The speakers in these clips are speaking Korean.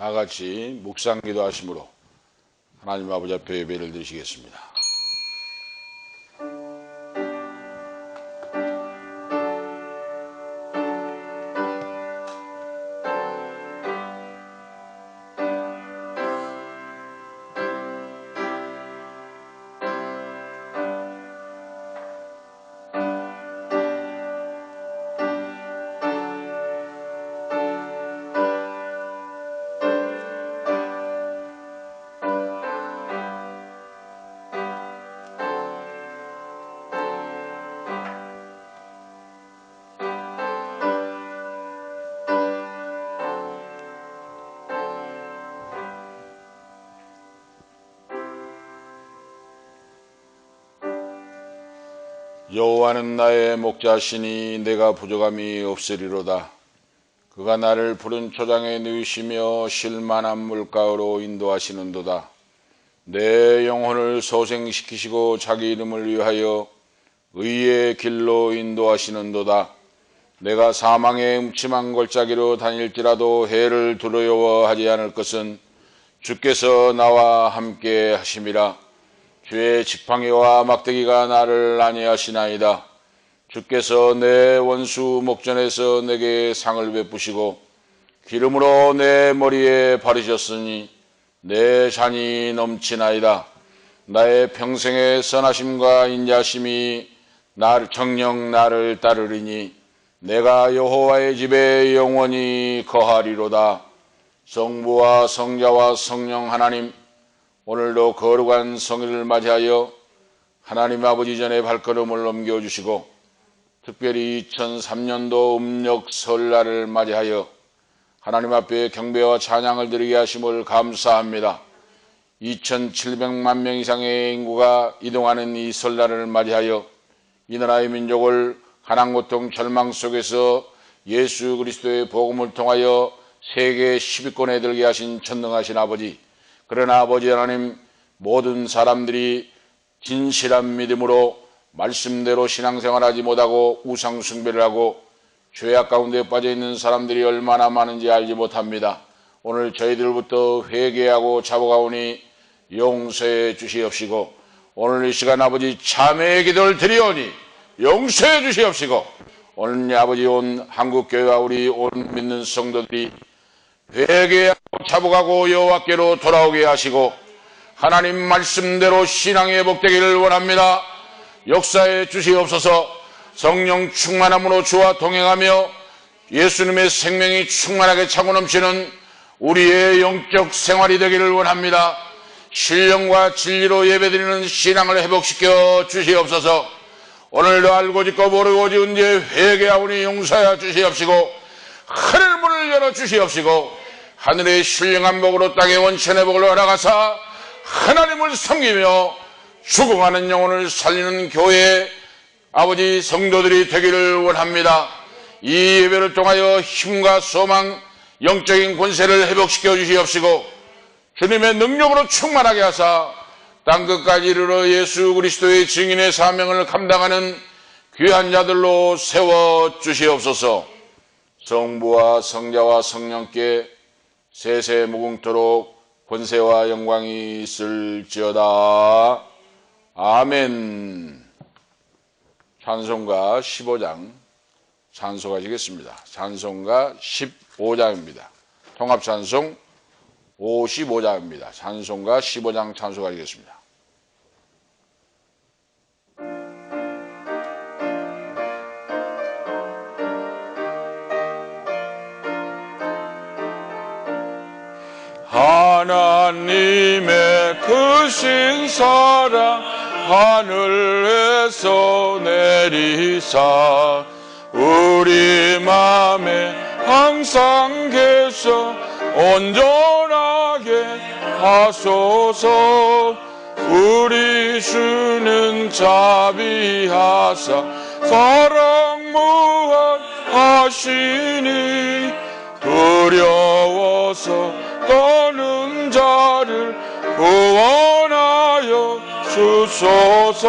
다 같이 묵상 기도하심으로 하나님 아버지 앞에 예배를 드리시겠습니다. 여호와는 나의 목자시니 내가 부족함이 없으리로다. 그가 나를 푸른 초장에 누이시며 쉴만한 물가로 인도하시는도다. 내 영혼을 소생시키시고 자기 이름을 위하여 의의 길로 인도하시는도다. 내가 사망의 음침한 골짜기로 다닐지라도 해를 두려워하지 않을 것은 주께서 나와 함께 하심이라. 주의 지팡이와 막대기가 나를 안위하시나이다. 주께서 내 원수 목전에서 내게 상을 베푸시고 기름으로 내 머리에 바르셨으니 내 잔이 넘치나이다. 나의 평생의 선하심과 인자심이 정녕 나를 따르리니 내가 여호와의 집에 영원히 거하리로다. 성부와 성자와 성령 하나님, 오늘도 거룩한 성일을 맞이하여 하나님 아버지 전에 발걸음을 옮겨주시고 특별히 2003년도 음력 설날을 맞이하여 하나님 앞에 경배와 찬양을 드리게 하심을 감사합니다. 2700만 명 이상의 인구가 이동하는 이 설날을 맞이하여 이 나라의 민족을 가난 고통 절망 속에서 예수 그리스도의 복음을 통하여 세계 10위권에 들게 하신 전능하신 아버지, 그러나 아버지 하나님, 모든 사람들이 진실한 믿음으로 말씀대로 신앙생활하지 못하고 우상 숭배를 하고 죄악 가운데 빠져있는 사람들이 얼마나 많은지 알지 못합니다. 오늘 저희들부터 회개하고 자복하오니 용서해 주시옵시고, 오늘 이 시간 아버지 참회의 기도를 드리오니 용서해 주시옵시고, 오늘 아버지 온 한국교회와 우리 온 믿는 성도들이 회개하고 자복하고 여호와께로 돌아오게 하시고 하나님 말씀대로 신앙이 회복되기를 원합니다. 역사해 주시옵소서. 성령 충만함으로 주와 동행하며 예수님의 생명이 충만하게 차고 넘치는 우리의 영적 생활이 되기를 원합니다. 신령과 진리로 예배드리는 신앙을 회복시켜 주시옵소서. 오늘도 알고 짓고 모르고 지은 죄 회개하오니 용서해 주시옵시고 하늘 문을 열어 주시옵시고 하늘의 신령한 복으로 땅의 원천의 복을 허락하사 하나님을 섬기며 죽어가는 영혼을 살리는 교회 아버지 성도들이 되기를 원합니다. 이 예배를 통하여 힘과 소망, 영적인 권세를 회복시켜 주시옵시고 주님의 능력으로 충만하게 하사 땅끝까지 이르러 예수 그리스도의 증인의 사명을 감당하는 귀한 자들로 세워 주시옵소서. 성부와 성자와 성령께 세세 무궁토록 권세와 영광이 있을지어다. 아멘. 찬송가 15장 찬송하시겠습니다. 찬송가 15장입니다. 통합찬송 55장입니다. 찬송가 15장 찬송하시겠습니다. 하나님의 크신 사랑 하늘에서 내리사 우리 맘에 항상 계셔 온전하게 하소서. 우리 주는 자비하사 사랑 무한하시니 두려워서 떠는 자를 구원하여 주소서.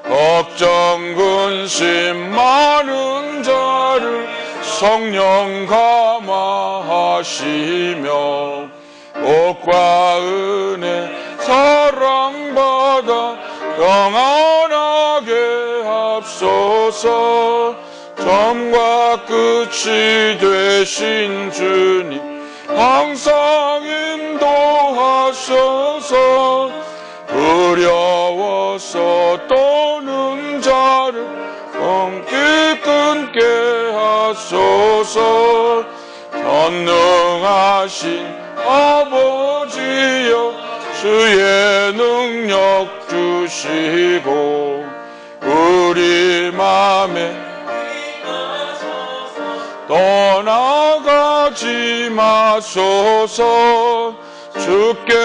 걱정 근심 많은 자를 성령 감화하시며 복과 은혜 사랑받아 영원하게 합소서. 처음과 끝이 되신 주님 항상 인도하셔서 두려워서 떠는 자를 검게 끊게 하소서. 전능하신 아버지여 주의 능력 주시고 우리 맘에 떠나가지 마소서. 주께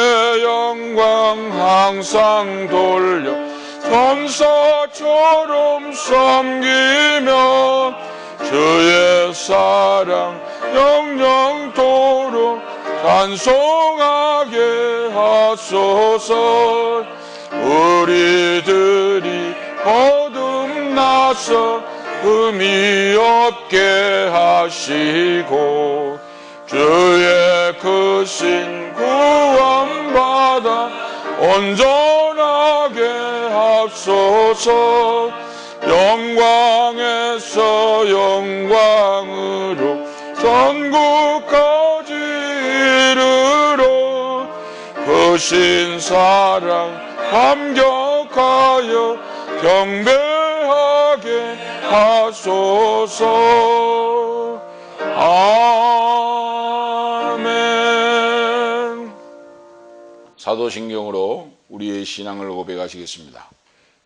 영광 항상 돌려 천사처럼 섬기며 주의 사랑 영영토록 찬송하게 하소서. 우리들이 거듭나서 흠이 없게 하시고 주의 크신 구원받아 온전하게 합소서. 영광에서 영광으로 전국까지 이르러 크신 사랑 감격하여 경배하게 하소서. 아멘. 사도신경으로 우리의 신앙을 고백하시겠습니다.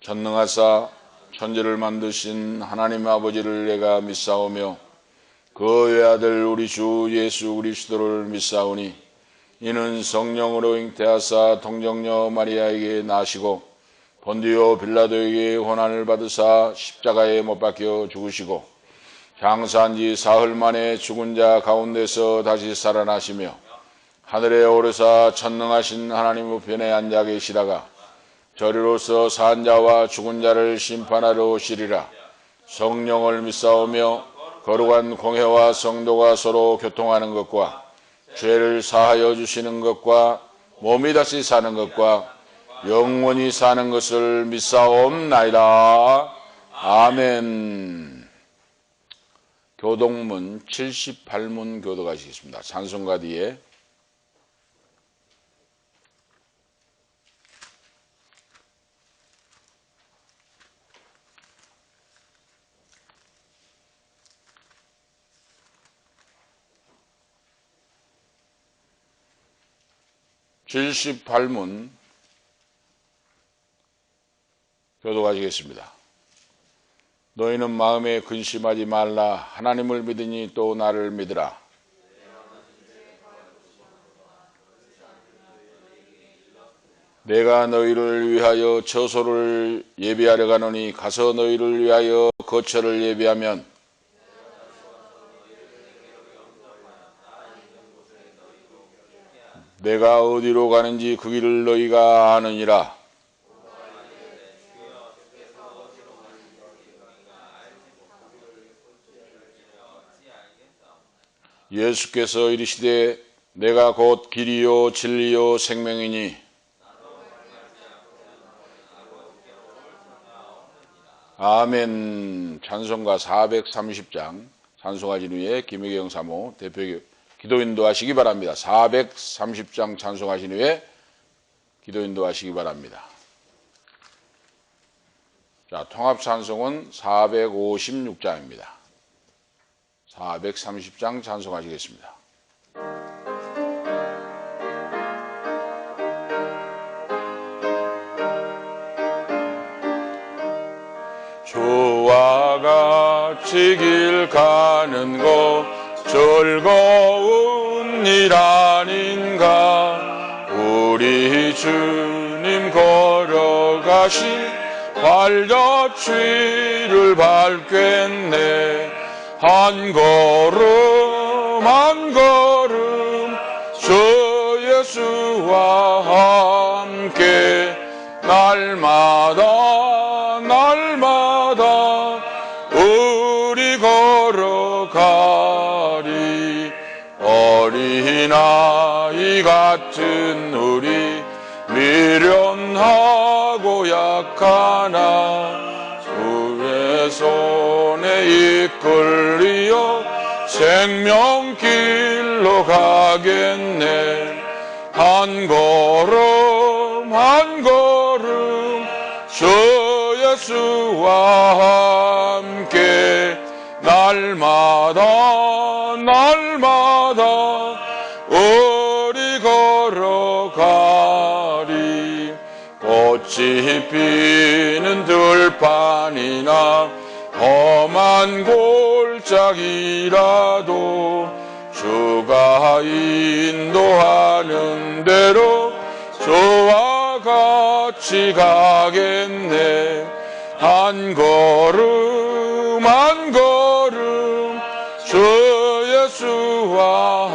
전능하사 천지를 만드신 하나님 아버지를 내가 믿사오며 그 외아들 우리 주 예수 그리스도를 믿사오니 이는 성령으로 잉태하사 동정녀 마리아에게 나시고 본디오 빌라도에게 고난을 받으사 십자가에 못 박혀 죽으시고 장사한 지 사흘 만에 죽은 자 가운데서 다시 살아나시며 하늘에 오르사 전능하신 하나님 우편에 앉아 계시다가 저리로서 산 자와 죽은 자를 심판하러 오시리라. 성령을 믿사오며 거룩한 공회와 성도가 서로 교통하는 것과 죄를 사하여 주시는 것과 몸이 다시 사는 것과 영원히 사는 것을 믿사옵나이다. 아멘. 교동문 78문 교도가시겠습니다. 찬송가 뒤에 78문 교도가시겠습니다. 너희는 마음에 근심하지 말라. 하나님을 믿으니 또 나를 믿으라. 내가 너희를 위하여 처소를 예비하려 가노니 가서 너희를 위하여 거처를 예비하면 내가 어디로 가는지 그 길을 너희가 아느니라. 예수께서 이르시되 내가 곧 길이요 진리요 생명이니 아멘. 찬송가 430장 찬송하신 후에 김혜경 사모 대표 기도인도 하시기 바랍니다. 430장 찬송하신 후에 기도인도 하시기 바랍니다. 자, 통합 찬송은 456장입니다. 430장 찬송하시겠습니다. 주와 같이 길 가는 것 즐거운 일 아닌가. 우리 주님 걸어가신 발자취를 밟겠네. 한 걸음 한 걸음 주 예수와 함께 날마다 날마다 우리 걸어가 어린아이 같은 우리 미련하고 약하나 주의 손에 이끌리어 생명길로 가겠네. 한 걸음 한 걸음 주 예수와 함께 날마다 우리 걸어가리. 꽃이 피는 들판이나 험한 골짜기라도 주가 인도하는 대로 주와 같이 가겠네. 한 걸음 한 걸음 주 예수와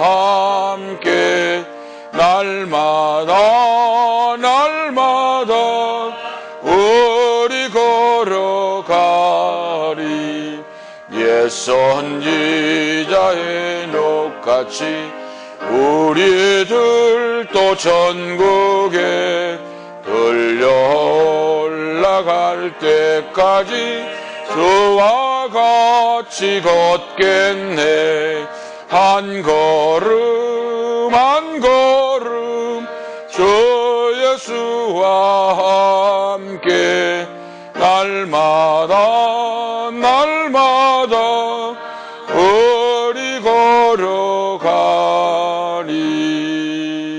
함께 날마다 우리 걸어가리. 옛 선지자 에녹같이 우리들도 천국에 들려 올라갈 때까지 주와 같이 걷겠네. 한 걸음 한 걸음 주 예수와 함께 날마다 우리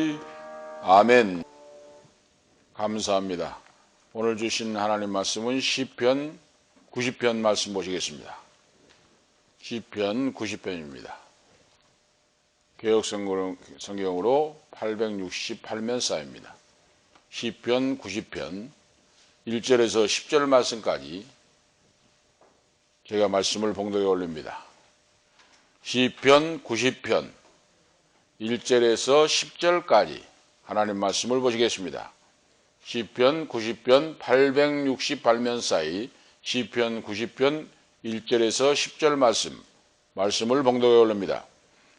걸어가리. 아멘. 감사합니다. 오늘 주신 하나님 말씀은 시편 90편 말씀 보시겠습니다. 시편 90편입니다. 개역성경으로 868면사입니다. 시편 90편 1절에서 10절 말씀까지 제가 말씀을 봉독에 올립니다. 시편 90편 1절에서 10절까지 하나님 말씀을 보시겠습니다. 시편 90편 868면 시편 90편 1절에서 10절 말씀을 봉독에 올립니다.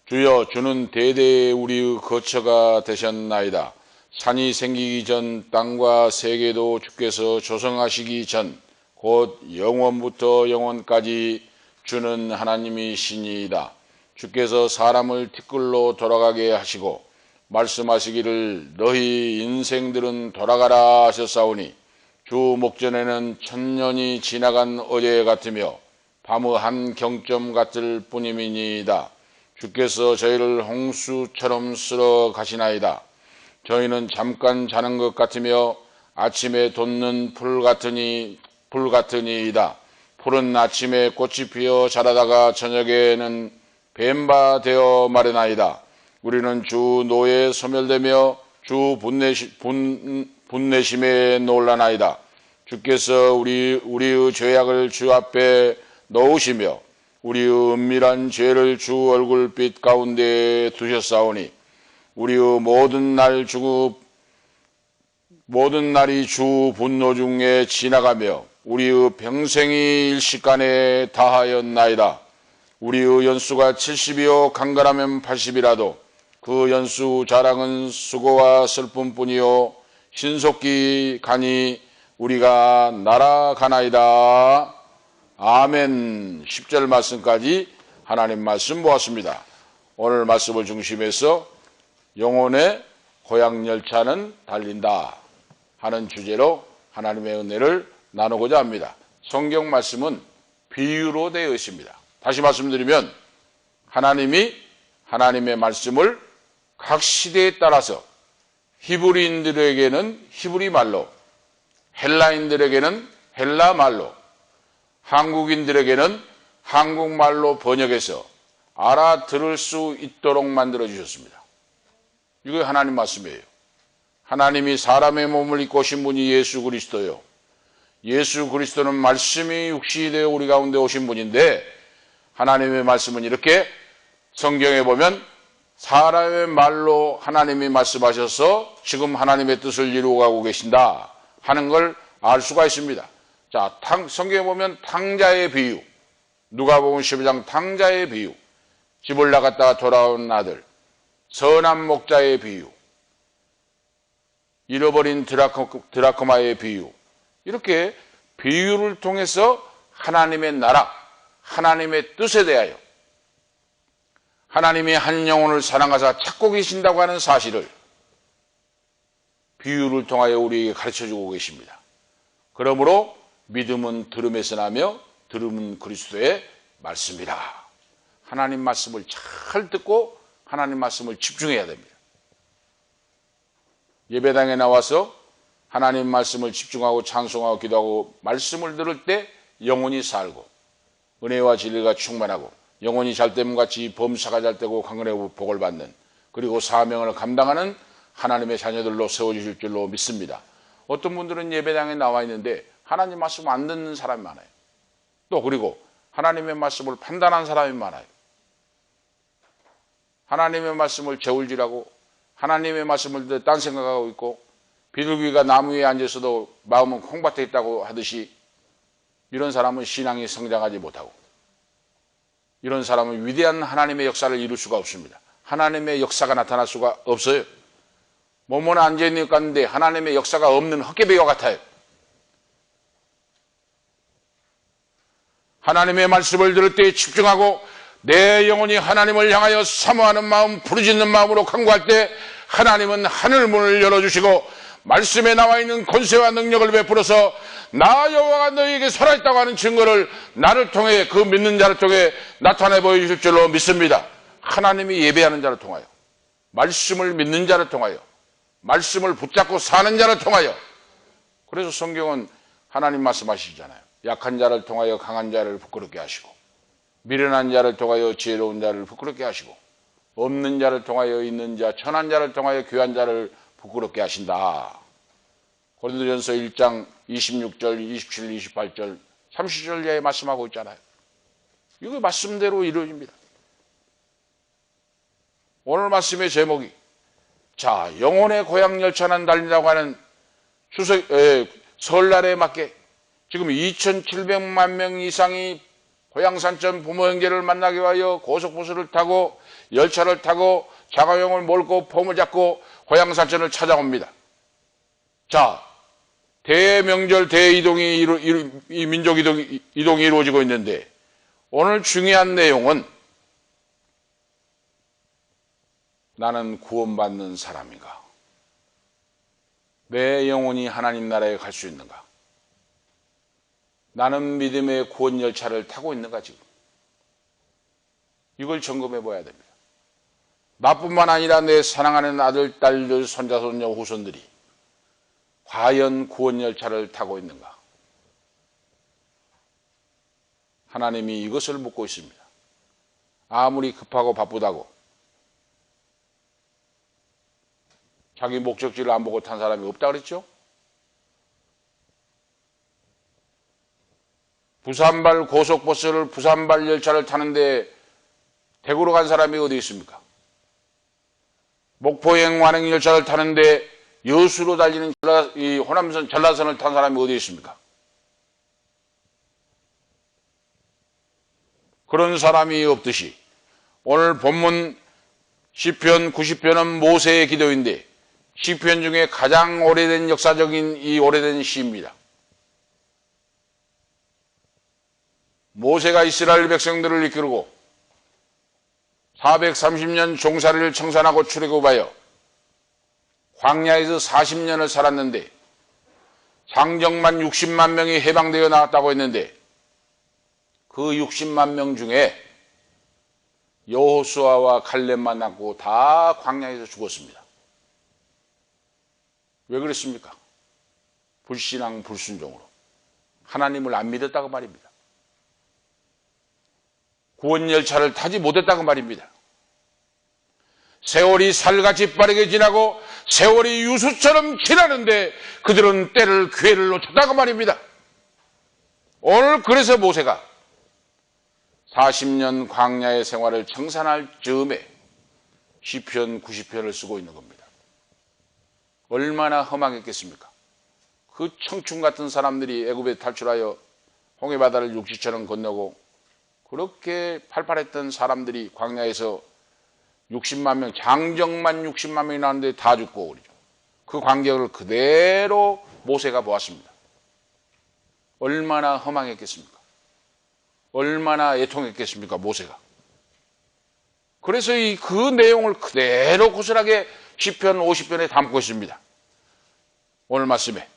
주여, 주는 대대에 우리의 거처가 되셨나이다. 산이 생기기 전 땅과 세계도 주께서 조성하시기 전 곧 영원부터 영원까지 주는 하나님이시니이다. 주께서 사람을 티끌로 돌아가게 하시고 말씀하시기를 너희 인생들은 돌아가라 하셨사오니 주 목전에는 천년이 지나간 어제 같으며 밤의 한 경점 같을 뿐임이니이다. 주께서 저희를 홍수처럼 쓸어 가시나이다. 저희는 잠깐 자는 것 같으며 아침에 돋는 풀 같으니이다. 풀은 아침에 꽃이 피어 자라다가 저녁에는 뱀바 되어 마르나이다. 우리는 주 노에 소멸되며 주 분내심에 놀라나이다. 주께서 우리의 죄악을 주 앞에 넣으시며 우리의 은밀한 죄를 주 얼굴빛 가운데 두셨사오니 우리의 모든 날이 주 분노 중에 지나가며 우리의 평생이 일시간에 다하였나이다. 우리의 연수가 70이요 강건하면 80이라도 그 연수 자랑은 수고와 슬픔뿐이요 신속히 가니 우리가 날아가나이다. 아멘. 10절 말씀까지 하나님 말씀 보았습니다. 오늘 말씀을 중심해서 영혼의 고향 열차는 달린다 하는 주제로 하나님의 은혜를 나누고자 합니다. 성경 말씀은 비유로 되어 있습니다. 다시 말씀드리면 하나님이 하나님의 말씀을 각 시대에 따라서 히브리인들에게는 히브리 말로, 헬라인들에게는 헬라 말로, 한국인들에게는 한국말로 번역해서 알아들을 수 있도록 만들어 주셨습니다. 이거 하나님 말씀이에요. 하나님이 사람의 몸을 입고 오신 분이 예수 그리스도요. 예수 그리스도는 말씀이 육신이 되어 우리 가운데 오신 분인데 하나님의 말씀은 이렇게 성경에 보면 사람의 말로 하나님이 말씀하셔서 지금 하나님의 뜻을 이루어가고 계신다 하는 걸 알 수가 있습니다. 자, 성경에 보면 탕자의 비유, 누가복음 12장 탕자의 비유, 집을 나갔다가 돌아온 아들, 선한 목자의 비유, 잃어버린 드라크마의 비유, 이렇게 비유를 통해서 하나님의 나라, 하나님의 뜻에 대하여 하나님이 한 영혼을 사랑하사 찾고 계신다고 하는 사실을 비유를 통하여 우리에게 가르쳐주고 계십니다. 그러므로 믿음은 들음에서 나며 들음은 그리스도의 말씀이라. 하나님 말씀을 잘 듣고 하나님 말씀을 집중해야 됩니다. 예배당에 나와서 하나님 말씀을 집중하고 찬송하고 기도하고 말씀을 들을 때 영혼이 살고 은혜와 진리가 충만하고 영혼이 잘됨 같이 범사가 잘되고 강건하고 복을 받는, 그리고 사명을 감당하는 하나님의 자녀들로 세워주실 줄로 믿습니다. 어떤 분들은 예배당에 나와 있는데 하나님 말씀 안 듣는 사람이 많아요. 또 그리고 하나님의 말씀을 판단한 사람이 많아요. 하나님의 말씀을 저울질하고 하나님의 말씀을 듣고 딴 생각하고 있고, 비둘기가 나무 위에 앉아서도 마음은 콩밭에 있다고 하듯이 이런 사람은 신앙이 성장하지 못하고, 이런 사람은 위대한 하나님의 역사를 이룰 수가 없습니다. 하나님의 역사가 나타날 수가 없어요. 몸은 앉아있는 것 같은데 하나님의 역사가 없는 헛개비와 같아요. 하나님의 말씀을 들을 때 집중하고 내 영혼이 하나님을 향하여 사모하는 마음, 부르짖는 마음으로 간구할 때 하나님은 하늘 문을 열어주시고 말씀에 나와 있는 권세와 능력을 베풀어서 나 여호와가 너희에게 살아있다고 하는 증거를 나를 통해, 그 믿는 자를 통해 나타내 보여주실 줄로 믿습니다. 하나님이 예배하는 자를 통하여, 말씀을 믿는 자를 통하여, 말씀을 붙잡고 사는 자를 통하여. 그래서 성경은 하나님 말씀하시잖아요. 약한 자를 통하여 강한 자를 부끄럽게 하시고, 미련한 자를 통하여 지혜로운 자를 부끄럽게 하시고, 없는 자를 통하여 있는 자, 천한 자를 통하여 귀한 자를 부끄럽게 하신다. 고린도전서 1장 26절, 27, 28절, 30절에 말씀하고 있잖아요. 이거 말씀대로 이루어집니다. 오늘 말씀의 제목이, 자, 영혼의 고향 열차는 달린다고 하는 설날에 맞게 지금 2,700만 명 이상이 고향산천 부모 형제를 만나기 위하여 고속버스를 타고 열차를 타고 자가용을 몰고 폼을 잡고 고향산천을 찾아옵니다. 자, 대명절 대이동이 민족 이동이 이루어지고 있는데, 오늘 중요한 내용은 나는 구원받는 사람인가? 내 영혼이 하나님 나라에 갈 수 있는가? 나는 믿음의 구원 열차를 타고 있는가 지금? 이걸 점검해 봐야 됩니다. 나뿐만 아니라 내 사랑하는 아들, 딸들, 손자, 손녀, 후손들이 과연 구원 열차를 타고 있는가? 하나님이 이것을 묻고 있습니다. 아무리 급하고 바쁘다고 자기 목적지를 안 보고 탄 사람이 없다 그랬죠? 부산발 고속버스를, 부산발 열차를 타는데 대구로 간 사람이 어디 있습니까? 목포행 완행 열차를 타는데 여수로 달리는 이 호남선 전라선을 탄 사람이 어디 있습니까? 그런 사람이 없듯이 오늘 본문 시편 90편은 모세의 기도인데, 시편 중에 가장 오래된 역사적인 이 오래된 시입니다. 모세가 이스라엘 백성들을 이끌고 430년 종살이를 청산하고 출애굽하여 광야에서 40년을 살았는데 장정만 60만 명이 해방되어 나왔다고 했는데, 그 60만 명 중에 여호수아와 갈렙만 남고 다 광야에서 죽었습니다. 왜 그랬습니까? 불신앙 불순종으로 하나님을 안 믿었다고 말입니다. 구원 열차를 타지 못했다고 말입니다. 세월이 살같이 빠르게 지나고 세월이 유수처럼 지나는데 그들은 때를 기회를 놓쳤다고 말입니다. 오늘 그래서 모세가 40년 광야의 생활을 청산할 즈음에 시편 90편을 쓰고 있는 겁니다. 얼마나 험하겠습니까? 그 청춘 같은 사람들이 애굽에 탈출하여 홍해바다를 육지처럼 건너고 그렇게 팔팔했던 사람들이 광야에서 60만 명, 장정만 60만 명이 나왔는데 다 죽고 그러죠. 그 광경을 그대로 모세가 보았습니다. 얼마나 허망했겠습니까? 얼마나 애통했겠습니까? 모세가. 그래서 그 내용을 그대로 고스란하게 시편 50편에 담고 있습니다. 오늘 말씀에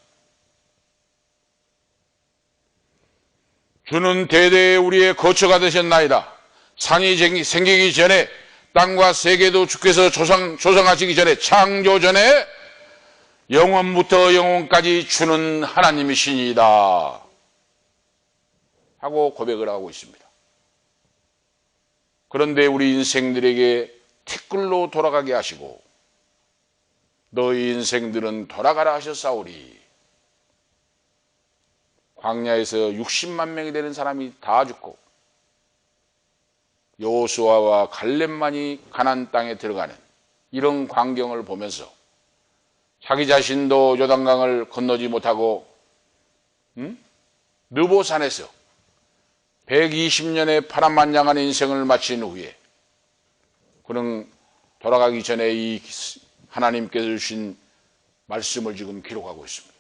주는 대대에 우리의 거처가 되셨나이다. 산이 생기기 전에 땅과 세계도 주께서 조성하시기 전에 창조 전에 영원부터 영원까지 주는 하나님이시니이다 하고 고백을 하고 있습니다. 그런데 우리 인생들에게 티끌로 돌아가게 하시고 너희 인생들은 돌아가라 하셨사오리. 광야에서 60만 명이 되는 사람이 다 죽고 여호수아와 갈렙만이 가나안 땅에 들어가는 이런 광경을 보면서 자기 자신도 요단강을 건너지 못하고 느보산에서 120년의 파란만장한 인생을 마친 후에 그는 돌아가기 전에 이 하나님께서 주신 말씀을 지금 기록하고 있습니다.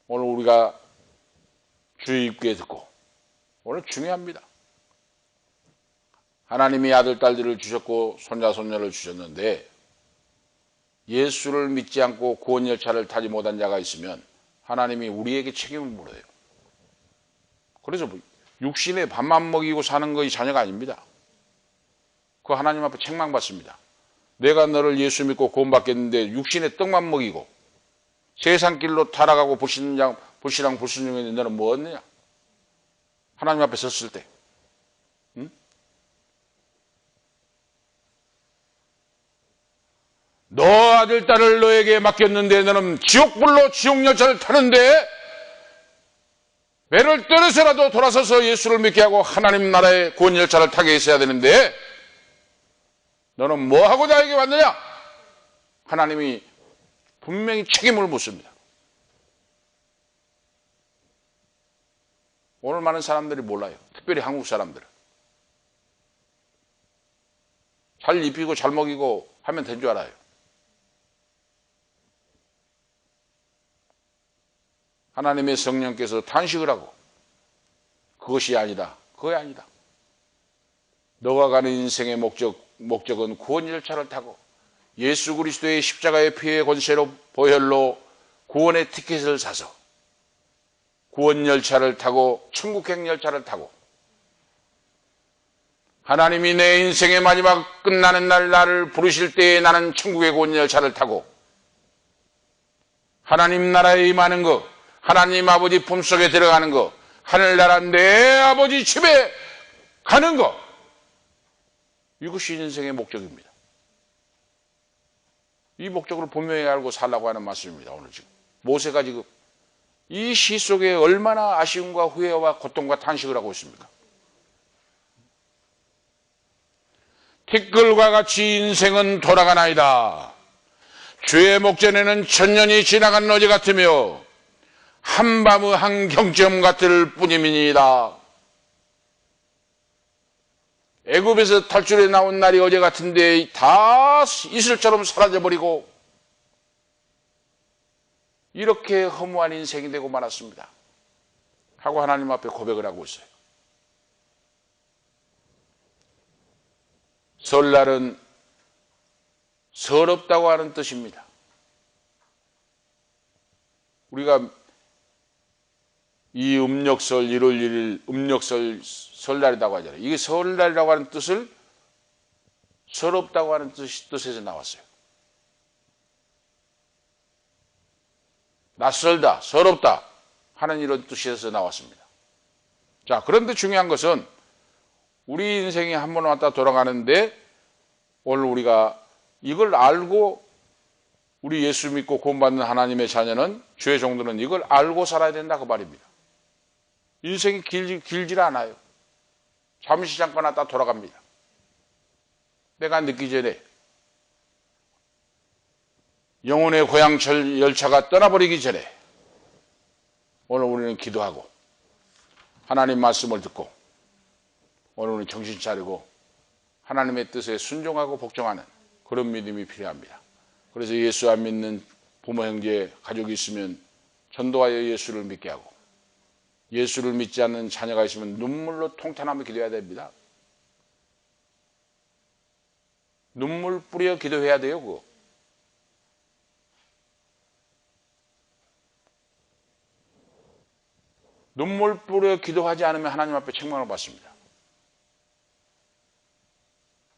오늘 우리가 주의 깊게 듣고 오늘 중요합니다. 하나님이 아들, 딸들을 주셨고 손자, 손녀를 주셨는데 예수를 믿지 않고 구원 열차를 타지 못한 자가 있으면 하나님이 우리에게 책임을 물어요. 그래서 육신에 밥만 먹이고 사는 것이 자녀가 아닙니다. 그 하나님 앞에 책망받습니다. 내가 너를 예수 믿고 구원받겠는데 육신에 떡만 먹이고 세상 길로 타락하고 불신앙 불순종했는데 너는 뭐였느냐? 하나님 앞에 섰을 때 너 아들, 딸을 너에게 맡겼는데 너는 지옥불로 지옥열차를 타는데 배를 떨어서라도 돌아서서 예수를 믿게 하고 하나님 나라의 구원열차를 타게 있어야 되는데 너는 뭐하고 나에게 왔느냐? 하나님이 분명히 책임을 묻습니다. 오늘 많은 사람들이 몰라요. 특별히 한국 사람들은. 잘 입히고 잘 먹이고 하면 된 줄 알아요. 하나님의 성령께서 탄식을 하고 그것이 아니다. 그거 아니다. 너가 가는 인생의 목적은 구원 열차를 타고 예수 그리스도의 십자가의 피의 권세로 보혈로 구원의 티켓을 사서 구원 열차를 타고 천국행 열차를 타고 하나님이 내 인생의 마지막 끝나는 날 나를 부르실 때에 나는 천국의 구원 열차를 타고 하나님 나라에 임하는 것, 하나님 아버지 품속에 들어가는 것, 하늘나라 내 아버지 집에 가는 것, 이것이 인생의 목적입니다. 이 목적을 분명히 알고 살라고 하는 말씀입니다. 오늘 지금 모세가 지금 이 시 속에 얼마나 아쉬움과 후회와 고통과 탄식을 하고 있습니까? 티끌과 같이 인생은 돌아가나이다. 주의 목전에는 천년이 지나간 어제 같으며 한밤의 한 경점 같을 뿐임이니이다. 애굽에서 탈출해 나온 날이 어제 같은데 다 이슬처럼 사라져버리고 이렇게 허무한 인생이 되고 말았습니다. 하고 하나님 앞에 고백을 하고 있어요. 설날은 서럽다고 하는 뜻입니다. 우리가 이 음력설 1월 1일 음력설 설날이라고 하잖아요. 이게 설날이라고 하는 뜻을 서럽다고 하는 뜻에서 나왔어요. 낯설다, 서럽다 하는 이런 뜻에서 나왔습니다. 자, 그런데 중요한 것은 우리 인생이 한 번 왔다 돌아가는데 오늘 우리가 이걸 알고 우리 예수 믿고 구원받는 하나님의 자녀는 주의 종들은 이걸 알고 살아야 된다 그 말입니다. 인생이 길지 않아요. 잠시 잠깐 왔다 돌아갑니다. 내가 늦기 전에 영혼의 고향 열차가 떠나버리기 전에 오늘 우리는 기도하고 하나님 말씀을 듣고 오늘 우리는 정신 차리고 하나님의 뜻에 순종하고 복종하는 그런 믿음이 필요합니다. 그래서 예수 안 믿는 부모, 형제, 가족이 있으면 전도하여 예수를 믿게 하고, 예수를 믿지 않는 자녀가 있으면 눈물로 통탄하며 기도해야 됩니다. 눈물 뿌려 기도해야 돼요, 그거. 눈물 뿌려 기도하지 않으면 하나님 앞에 책망을 받습니다.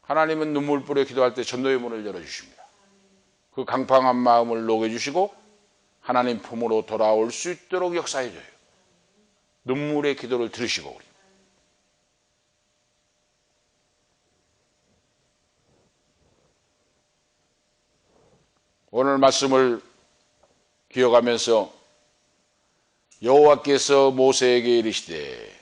하나님은 눈물 뿌려 기도할 때 전도의 문을 열어주십니다. 그 강팍한 마음을 녹여주시고 하나님 품으로 돌아올 수 있도록 역사해줘요. 눈물의 기도를 들으시고. 오늘 말씀을 기억하면서 여호와께서 모세에게 이르시되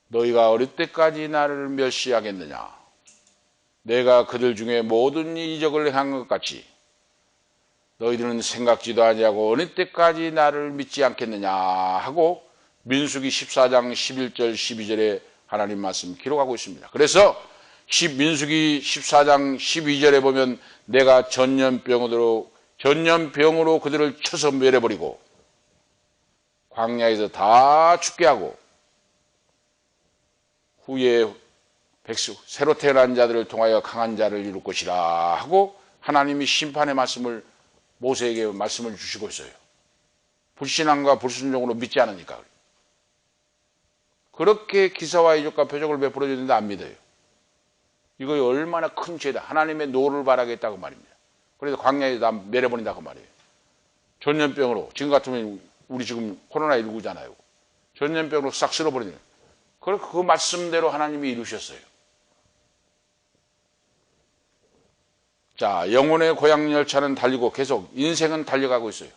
너희가 어릴 때까지 나를 멸시하겠느냐? 내가 그들 중에 모든 이적을 행한 것 같이 너희들은 생각지도 아니하고 어느 때까지 나를 믿지 않겠느냐 하고 민수기 14장 11절 12절에 하나님 말씀 기록하고 있습니다. 그래서 민수기 14장 12절에 보면 내가 전염병으로 그들을 쳐서 멸해버리고 광야에서 다 죽게 하고 후에 새로 태어난 자들을 통하여 강한 자를 이룰 것이라 하고 하나님이 심판의 말씀을 모세에게 말씀을 주시고 있어요. 불신앙과 불순종으로 믿지 않으니까. 그렇게 기사와 이적과 표적을 베풀어 주는데 안 믿어요. 이거 얼마나 큰 죄다. 하나님의 노를 바라겠다고 말입니다. 그래서 광야에 다 멸해버린다고 말이에요. 전염병으로, 지금 같으면 우리 지금 코로나19잖아요. 전염병으로 싹 쓸어버리는. 그 말씀대로 하나님이 이루셨어요. 자, 영혼의 고향 열차는 달리고 계속 인생은 달려가고 있어요.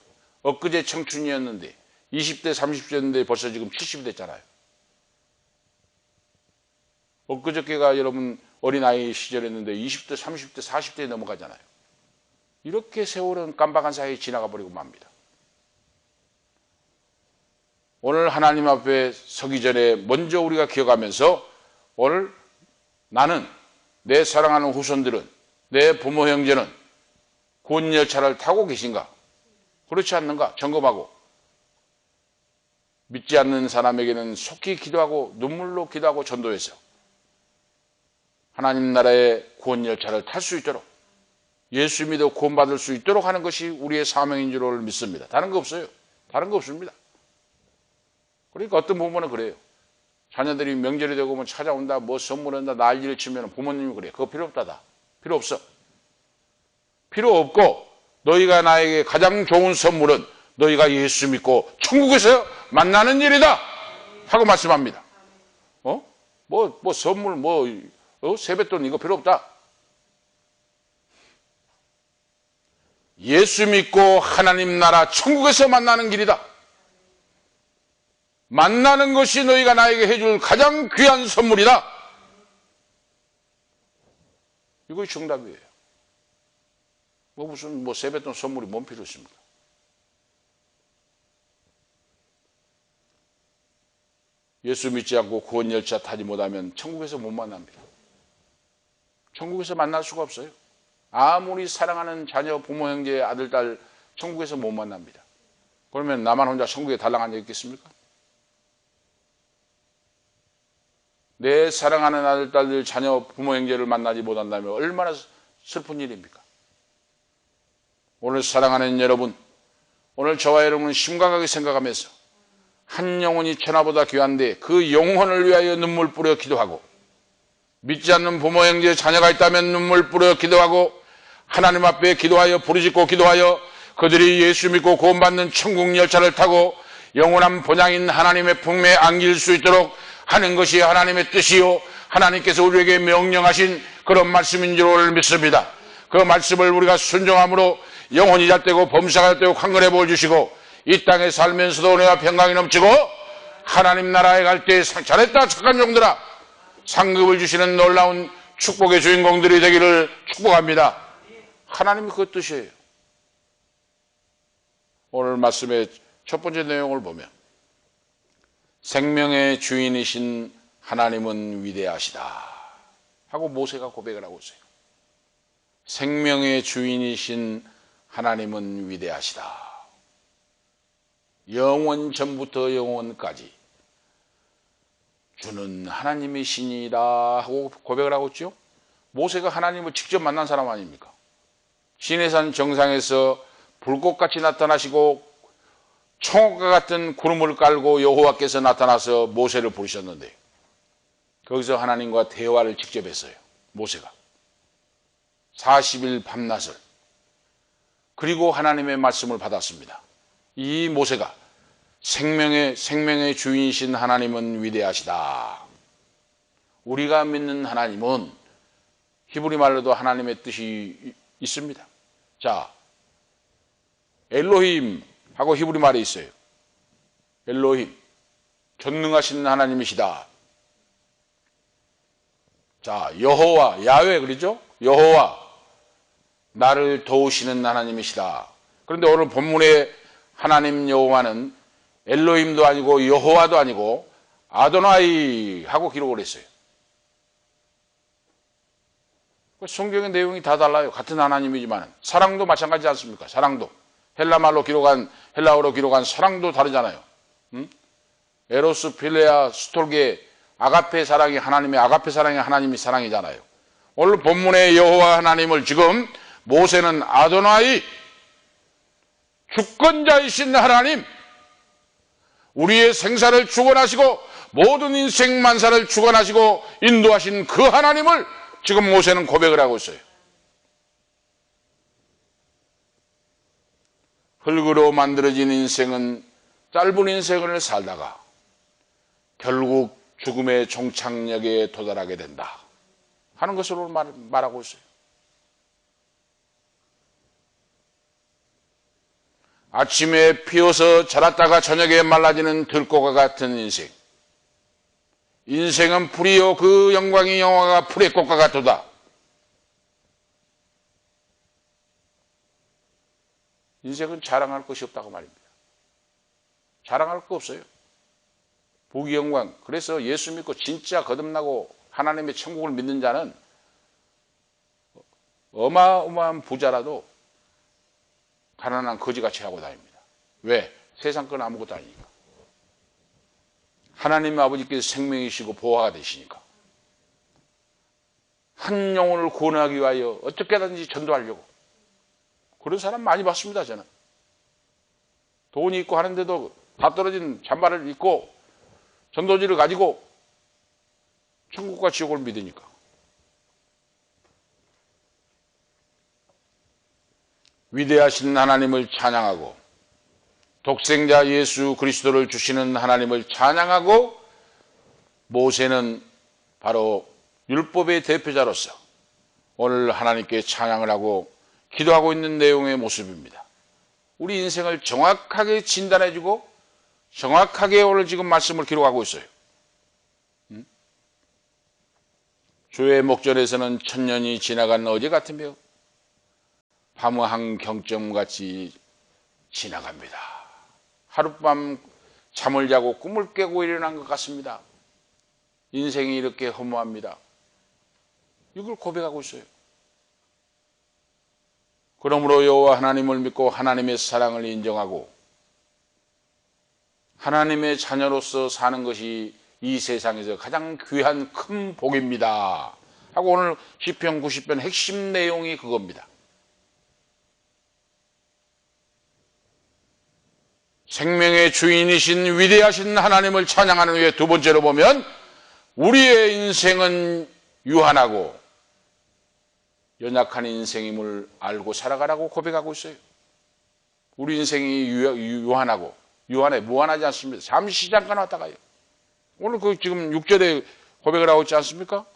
엊그제 청춘이었는데 20대 30대였는데 벌써 지금 70이 됐잖아요. 엊그저께가 여러분 어린아이 시절이었는데 20대 30대 40대에 넘어가잖아요. 이렇게 세월은 깜박한 사이에 지나가 버리고 맙니다. 오늘 하나님 앞에 서기 전에 먼저 우리가 기억하면서 오늘 나는, 내 사랑하는 후손들은, 내 부모 형제는 구원 열차를 타고 계신가? 그렇지 않는가? 점검하고, 믿지 않는 사람에게는 속히 기도하고 눈물로 기도하고 전도해서 하나님 나라의 구원 열차를 탈 수 있도록, 예수 믿어 구원받을 수 있도록 하는 것이 우리의 사명인 줄 믿습니다. 다른 거 없어요. 다른 거 없습니다. 그러니까 어떤 부모는 그래요. 자녀들이 명절이 되고 뭐 찾아온다, 뭐 선물한다, 난리를 치면 부모님이 그래요. 그거 필요 없다. 필요 없어. 필요 없고, 너희가 나에게 가장 좋은 선물은 너희가 예수 믿고 천국에서 만나는 일이다 하고 말씀합니다. 선물, 세뱃돈 이거 필요 없다. 예수 믿고 하나님 나라 천국에서 만나는 길이다. 만나는 것이 너희가 나에게 해줄 가장 귀한 선물이다. 이것이 정답이에요. 무슨 세뱃돈 선물이 뭔 필요 있습니까? 예수 믿지 않고 구원 열차 타지 못하면 천국에서 못 만납니다. 천국에서 만날 수가 없어요. 아무리 사랑하는 자녀, 부모, 형제, 아들, 딸 천국에서 못 만납니다. 그러면 나만 혼자 천국에 달랑앉아 있겠습니까? 내 사랑하는 아들, 딸들, 자녀, 부모, 형제를 만나지 못한다면 얼마나 슬픈 일입니까? 오늘 사랑하는 여러분, 오늘 저와 여러분은 심각하게 생각하면서 한 영혼이 천하보다 귀한데 그 영혼을 위하여 눈물 뿌려 기도하고, 믿지 않는 부모, 형제, 자녀가 있다면 눈물 뿌려 기도하고, 하나님 앞에 기도하여 부르짖고 기도하여 그들이 예수 믿고 구원받는 천국 열차를 타고 영원한 본향인 하나님의 품에 안길 수 있도록 하는 것이 하나님의 뜻이요, 하나님께서 우리에게 명령하신 그런 말씀인 줄 믿습니다. 그 말씀을 우리가 순종함으로 영혼이 잣되고 범사가 잣되고 강건해 보여주시고, 이 땅에 살면서도 은혜와 평강이 넘치고 하나님 나라에 갈 때 잘했다 착한 종들아 상급을 주시는 놀라운 축복의 주인공들이 되기를 축복합니다. 하나님이 그 뜻이에요. 오늘 말씀의 첫 번째 내용을 보면 생명의 주인이신 하나님은 위대하시다 하고 모세가 고백을 하고 있어요. 생명의 주인이신 하나님은 위대하시다. 영원 전부터 영원까지 주는 하나님이시니이다 하고 고백을 하고 있죠. 모세가 하나님을 직접 만난 사람 아닙니까? 시내산 정상에서 불꽃같이 나타나시고 총과 같은 구름을 깔고 여호와께서 나타나서 모세를 부르셨는데 거기서 하나님과 대화를 직접 했어요. 모세가 40일 밤낮을 그리고 하나님의 말씀을 받았습니다. 이 모세가 생명의 주인이신 하나님은 위대하시다. 우리가 믿는 하나님은 히브리 말로도 하나님의 뜻이 있습니다. 자, 엘로힘 하고 히브리 말에 있어요. 엘로힘, 전능하신 하나님이시다. 자, 여호와, 야훼 그러죠? 여호와, 나를 도우시는 하나님이시다. 그런데 오늘 본문의 하나님 여호와는 엘로힘도 아니고 여호와도 아니고 아도나이 하고 기록을 했어요. 성경의 내용이 다 달라요. 같은 하나님이지만 사랑도 마찬가지지 않습니까? 사랑도 헬라어로 기록한 사랑도 다르잖아요. 에로스, 필레아, 스톨게, 아가페 사랑이 하나님의 아가페 사랑이 하나님의 사랑이잖아요. 오늘 본문의 여호와 하나님을 지금 모세는 아도나이, 주권자이신 하나님, 우리의 생사를 주권하시고 모든 인생 만사를 주권하시고 인도하신 그 하나님을 지금 모세는 고백을 하고 있어요. 흙으로 만들어진 인생은 짧은 인생을 살다가 결국 죽음의 종착역에 도달하게 된다 하는 것으로 말하고 있어요. 아침에 피어서 자랐다가 저녁에 말라지는 들꽃과 같은 인생. 인생은 풀이요 그 영광이 영화가 풀의 꽃과 같도다. 인생은 자랑할 것이 없다고 말입니다. 자랑할 거 없어요. 부귀영광. 그래서 예수 믿고 진짜 거듭나고 하나님의 천국을 믿는 자는 어마어마한 부자라도 가난한 거지같이 하고 다닙니다. 왜? 세상 건 아무것도 아니니까. 하나님 아버지께서 생명이시고 보호가 되시니까. 한 영혼을 구원하기 위하여 어떻게든지 전도하려고. 그런 사람 많이 봤습니다, 저는. 돈이 있고 하는데도 다 떨어진 잠바를 입고 전도지를 가지고 천국과 지옥을 믿으니까. 위대하신 하나님을 찬양하고 독생자 예수 그리스도를 주시는 하나님을 찬양하고 모세는 바로 율법의 대표자로서 오늘 하나님께 찬양을 하고 기도하고 있는 내용의 모습입니다. 우리 인생을 정확하게 진단해주고 정확하게 오늘 지금 말씀을 기록하고 있어요. 주의 목전에서는 천년이 지나간 어제 같으며 밤의 경점같이 지나갑니다. 하룻밤 잠을 자고 꿈을 깨고 일어난 것 같습니다. 인생이 이렇게 허무합니다. 이걸 고백하고 있어요. 그러므로 여호와 하나님을 믿고 하나님의 사랑을 인정하고 하나님의 자녀로서 사는 것이 이 세상에서 가장 귀한 큰 복입니다 하고 오늘 시편 90편 핵심 내용이 그겁니다. 생명의 주인이신 위대하신 하나님을 찬양하는 후에 두 번째로 보면 우리의 인생은 유한하고 연약한 인생임을 알고 살아가라고 고백하고 있어요. 우리 인생이 유한하고 무한하지 않습니다. 잠시 잠깐 왔다가요. 오늘 지금 6절에 고백을 하고 있지 않습니까?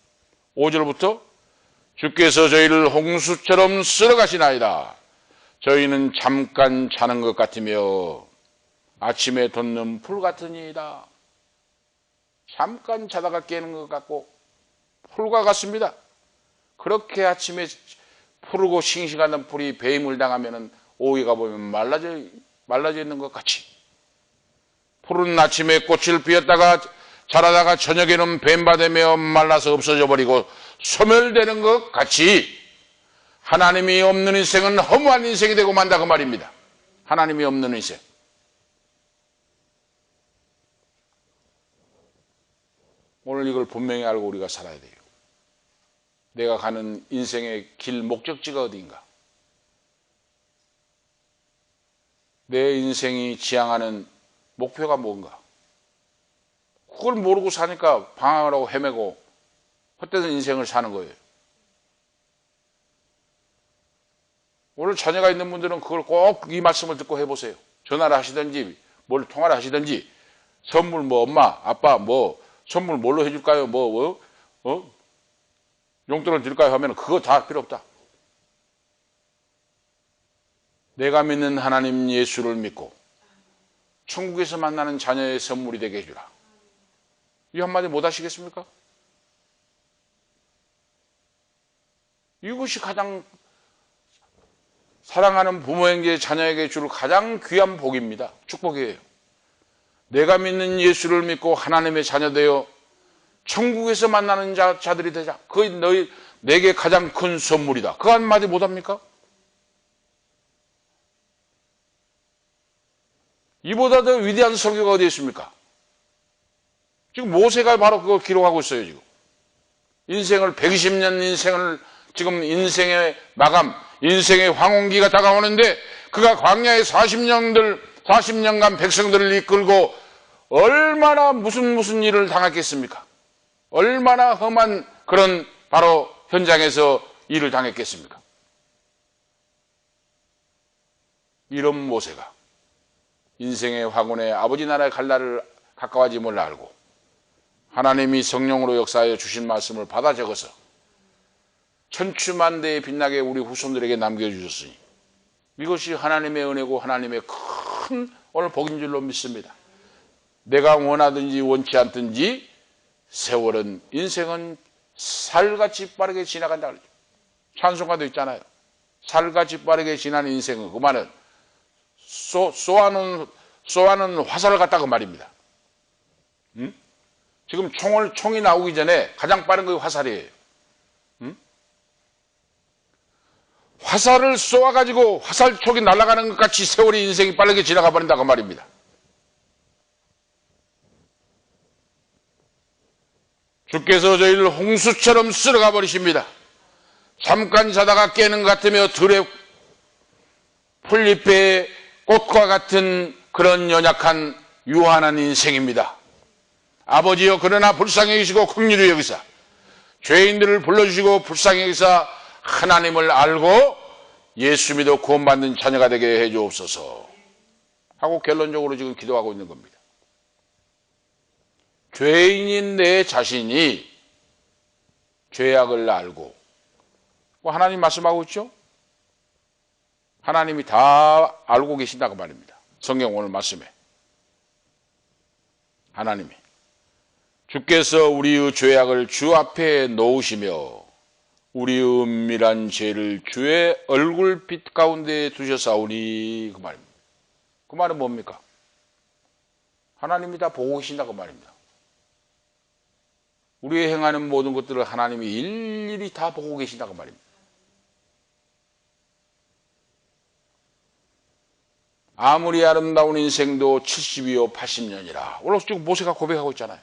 5절부터 주께서 저희를 홍수처럼 쓸어가시나이다. 저희는 잠깐 자는 것 같으며 아침에 돋는 풀 같으니이다. 잠깐 자다가 깨는 것 같고 풀과 같습니다. 그렇게 아침에 푸르고 싱싱하던 풀이 배임을 당하면 오후에 가보면 말라져 있는 것 같이 푸른 아침에 꽃을 피웠다가 자라다가 저녁에는 뱀바되며 말라서 없어져 버리고 소멸되는 것 같이 하나님이 없는 인생은 허무한 인생이 되고 만다 그 말입니다. 하나님이 없는 인생. 오늘 이걸 분명히 알고 우리가 살아야 돼요. 내가 가는 인생의 길 목적지가 어디인가? 내 인생이 지향하는 목표가 뭔가? 그걸 모르고 사니까 방황을 하고 헤매고 헛되는 인생을 사는 거예요. 오늘 자녀가 있는 분들은 그걸 꼭 이 말씀을 듣고 해보세요. 전화를 하시든지 뭘 통화를 하시든지 선물 뭐 엄마 아빠 뭐 선물 뭘로 해줄까요? 용돈을 드릴까요? 하면 그거 다 필요 없다. 내가 믿는 하나님 예수를 믿고 천국에서 만나는 자녀의 선물이 되게 해주라. 이 한마디 못 하시겠습니까? 이것이 가장 사랑하는 부모에게 자녀에게 줄 가장 귀한 복입니다. 축복이에요. 내가 믿는 예수를 믿고 하나님의 자녀 되어 천국에서 만나는 자들이 되자. 그게 내게 가장 큰 선물이다. 그 한마디 못합니까? 이보다 더 위대한 설교가 어디 있습니까? 지금 모세가 바로 그걸 기록하고 있어요. 지금 인생을 120년 인생을 지금 인생의 마감, 인생의 황혼기가 다가오는데 그가 광야에 40년간 백성들을 이끌고 얼마나 무슨 일을 당했겠습니까? 얼마나 험한 그런 바로 현장에서 일을 당했겠습니까? 이런 모세가 인생의 황혼에 아버지 나라에 갈 날을 가까워짐을 알고 하나님이 성령으로 역사하여 주신 말씀을 받아 적어서 천추만대에 빛나게 우리 후손들에게 남겨주셨으니 이것이 하나님의 은혜고 하나님의 큰 오늘 복인 줄로 믿습니다. 내가 원하든지 원치 않든지 세월은 인생은 살같이 빠르게 지나간다. 찬송가도 있잖아요. 살같이 빠르게 지나는 인생은 그 말은 쏘아는 화살을 갖다가 말입니다. 지금 총이 나오기 전에 가장 빠른 게 화살이에요. 화살을 쏘아가지고 화살촉이 날아가는 것 같이 세월이 인생이 빠르게 지나가 버린다고 말입니다. 주께서 저희를 홍수처럼 쓸어가 버리십니다. 잠깐 자다가 깨는 것 같으며 들의 풀잎의 꽃과 같은 그런 연약한 유한한 인생입니다. 아버지여 그러나 불쌍히 여기시고 긍휼히 여기사 죄인들을 불러주시고 불쌍히 여기사 하나님을 알고 예수 믿어 구원받는 자녀가 되게 해주옵소서 하고 결론적으로 지금 기도하고 있는 겁니다. 죄인인 내 자신이 죄악을 알고 하나님 말씀하고 있죠? 하나님이 다 알고 계신다고 말입니다. 성경 오늘 말씀에 하나님이 주께서 우리의 죄악을 주 앞에 놓으시며 우리의 은밀한 죄를 주의 얼굴빛 가운데 두셨사오니 그 말입니다. 그 말은 뭡니까? 하나님이 다 보고 계신다고 말입니다. 우리의 행하는 모든 것들을 하나님이 일일이 다 보고 계신다고 말입니다. 아무리 아름다운 인생도 70이요 80년이라 오늘 지금 모세가 고백하고 있잖아요.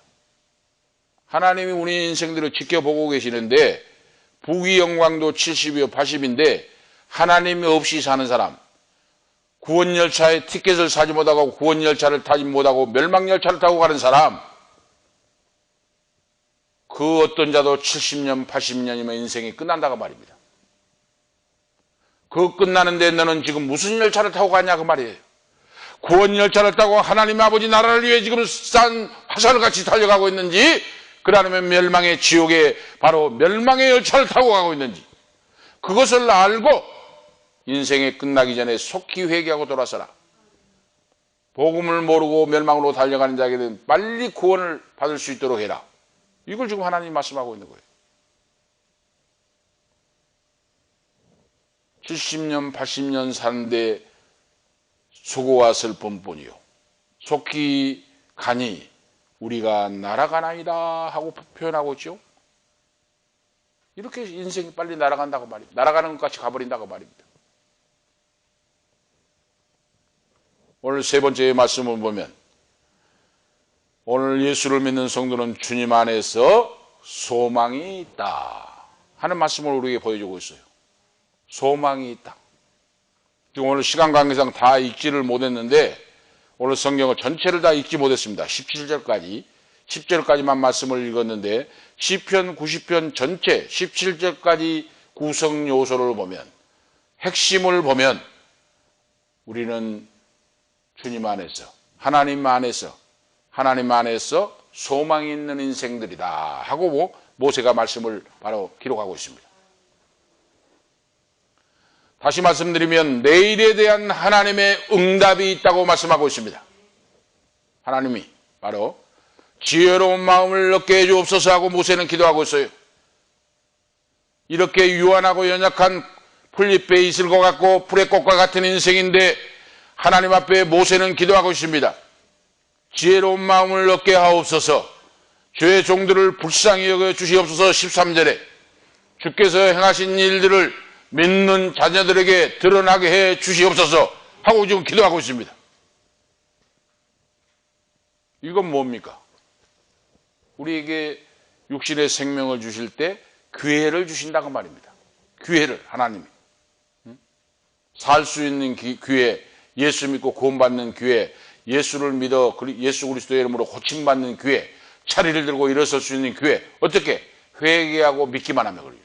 하나님이 우리 인생들을 지켜보고 계시는데 부귀 영광도 70이요 80인데 하나님이 없이 사는 사람, 구원열차에 티켓을 사지 못하고 구원열차를 타지 못하고 멸망열차를 타고 가는 사람, 그 어떤 자도 70년 80년이면 인생이 끝난다고 말입니다. 그 끝나는데 너는 지금 무슨 열차를 타고 가냐 그 말이에요. 구원열차를 타고 하나님 아버지 나라를 위해 지금 싼 화살같이 달려가고 있는지, 그러면 멸망의 지옥에 바로 멸망의 열차를 타고 가고 있는지, 그것을 알고 인생이 끝나기 전에 속히 회개하고 돌아서라. 복음을 모르고 멸망으로 달려가는 자에게는 빨리 구원을 받을 수 있도록 해라. 이걸 지금 하나님이 말씀하고 있는 거예요. 70년 80년 사는데 수고와 슬픔뿐이요 속히 가니 우리가 날아가나이다 하고 표현하고 있죠. 이렇게 인생이 빨리 날아간다고 말입니다. 날아가는 것 같이 가버린다고 말입니다. 오늘 세 번째 말씀을 보면 오늘 예수를 믿는 성도는 주님 안에서 소망이 있다 하는 말씀을 우리에게 보여주고 있어요. 소망이 있다. 지금 오늘 시간 관계상 다 읽지를 못했는데 오늘 성경을 전체를 다 읽지 못했습니다. 17절까지 10절까지만 말씀을 읽었는데 시편 90편 전체 17절까지 구성 요소를 보면 핵심을 보면 우리는 주님 안에서 하나님 안에서 소망이 있는 인생들이다 하고 모세가 말씀을 바로 기록하고 있습니다. 다시 말씀드리면 내일에 대한 하나님의 응답이 있다고 말씀하고 있습니다. 하나님이 바로 지혜로운 마음을 얻게 해주옵소서 하고 모세는 기도하고 있어요. 이렇게 유한하고 연약한 풀잎에 이슬과 같고 풀의 꽃과 같은 인생인데 하나님 앞에 모세는 기도하고 있습니다. 지혜로운 마음을 얻게 하옵소서, 주의 종들을 불쌍히 여겨 주시옵소서. 13절에 주께서 행하신 일들을 믿는 자녀들에게 드러나게 해 주시옵소서 하고 지금 기도하고 있습니다. 이건 뭡니까? 우리에게 육신의 생명을 주실 때 기회를 주신다고 말입니다. 기회를 하나님이 살 수 있는 기회, 예수 믿고 구원받는 기회, 예수를 믿어 예수 그리스도의 이름으로 고침받는 기회, 자리를 들고 일어설 수 있는 기회. 어떻게? 회개하고 믿기만 하면 그래요.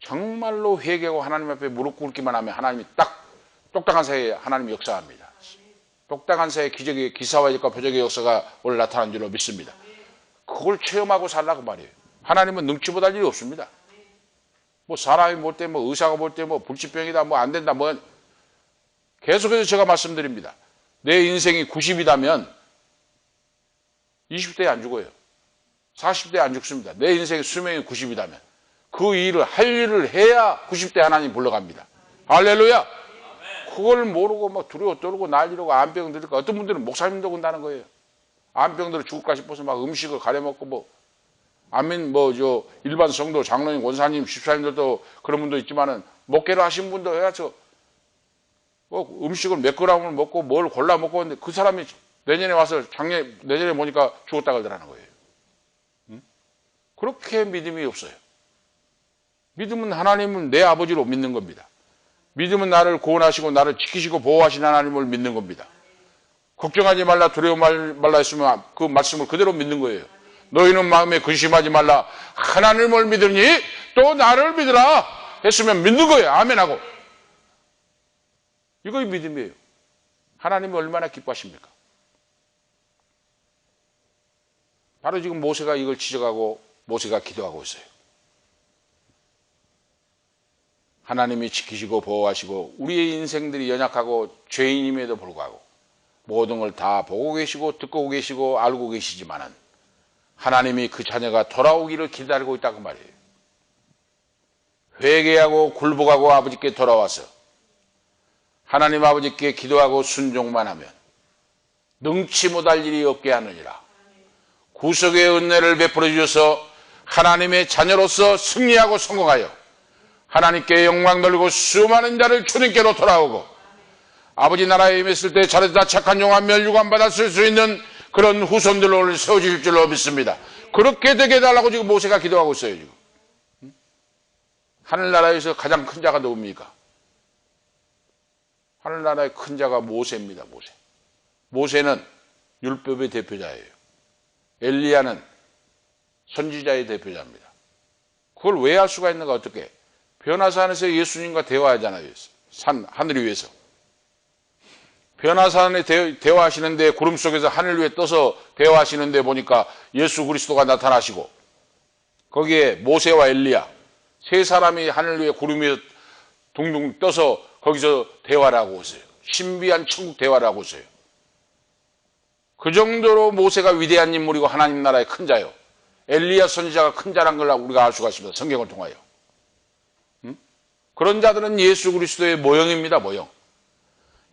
정말로 회개하고 하나님 앞에 무릎 꿇기만 하면 하나님이 딱 똑딱한 사이에 하나님이 역사합니다. 똑딱한 사이에 기적의 기사와 일과 표적의 역사가 오늘 나타난 줄로 믿습니다. 그걸 체험하고 살라고 말이에요. 하나님은 능치 못할 일이 없습니다. 뭐 사람이 볼 때 뭐 의사가 볼 때 뭐 불치병이다 뭐 안 된다 뭐 계속해서 제가 말씀드립니다. 내 인생이 90이라면 20대에 안 죽어요. 40대에 안 죽습니다. 내 인생의 수명이 90이라면 그 일을 할 일을 해야 90대 하나님 불러갑니다. 할렐루야. 그걸 모르고 막 두려워 떨고 난리라고 암병 들을까. 어떤 분들은 목사님도 온다는 거예요. 암병들을 죽을까 싶어서 막 음식을 가려 먹고 뭐 아멘 일반 성도 장로님 원사님 집사님들도 그런 분도 있지만은 목회를 하신 분도 해야죠. 음식을 몇 그램을 먹고 뭘 골라 먹고 했는데 그 사람이 내년에 와서 내년에 보니까 죽었다 그러더라는 거예요. 그렇게 믿음이 없어요. 믿음은 하나님은 내 아버지로 믿는 겁니다. 믿음은 나를 구원하시고 나를 지키시고 보호하신 하나님을 믿는 겁니다. 걱정하지 말라 두려워 말라 했으면 그 말씀을 그대로 믿는 거예요. 너희는 마음에 근심하지 말라 하나님을 믿으니 또 나를 믿으라 했으면 믿는 거예요. 아멘하고. 이거이 믿음이에요. 하나님이 얼마나 기뻐하십니까? 바로 지금 모세가 이걸 지적하고 모세가 기도하고 있어요. 하나님이 지키시고 보호하시고 우리의 인생들이 연약하고 죄인임에도 불구하고 모든 걸 다 보고 계시고 듣고 계시고 알고 계시지만은 하나님이 그 자녀가 돌아오기를 기다리고 있다고 말이에요. 회개하고 굴복하고 아버지께 돌아와서 하나님 아버지께 기도하고 순종만 하면 능치 못할 일이 없게 하느니라. 구속의 은혜를 베풀어 주셔서 하나님의 자녀로서 승리하고 성공하여 하나님께 영광 돌리고 수많은 자를 주님께로 돌아오고 아버지 나라에 임했을 때 잘했다 착한 용한 멸류관 받았을 수 있는 그런 후손들로 오늘 세워주실 줄로 믿습니다. 그렇게 되게 해달라고 지금 모세가 기도하고 있어요. 지금 하늘나라에서 가장 큰 자가 누굽니까? 하늘나라의 큰 자가 모세입니다. 모세는 율법의 대표자예요. 엘리야는 선지자의 대표자입니다. 그걸 왜 할 수가 있는가? 어떻게? 변화산에서 예수님과 대화하잖아요. 하늘 위에서. 변화산에 대화하시는데 구름 속에서 하늘 위에 떠서 대화하시는데 보니까 예수 그리스도가 나타나시고 거기에 모세와 엘리야 세 사람이 하늘 위에 구름 위에 둥둥 떠서 거기서 대화를 하고 있어요. 신비한 천국 대화를 하고 있어요. 그 정도로 모세가 위대한 인물이고 하나님 나라의 큰 자요. 엘리야 선지자가 큰 자란 걸 우리가 알 수가 있습니다. 성경을 통하여. 그런 자들은 예수 그리스도의 모형입니다. 모형.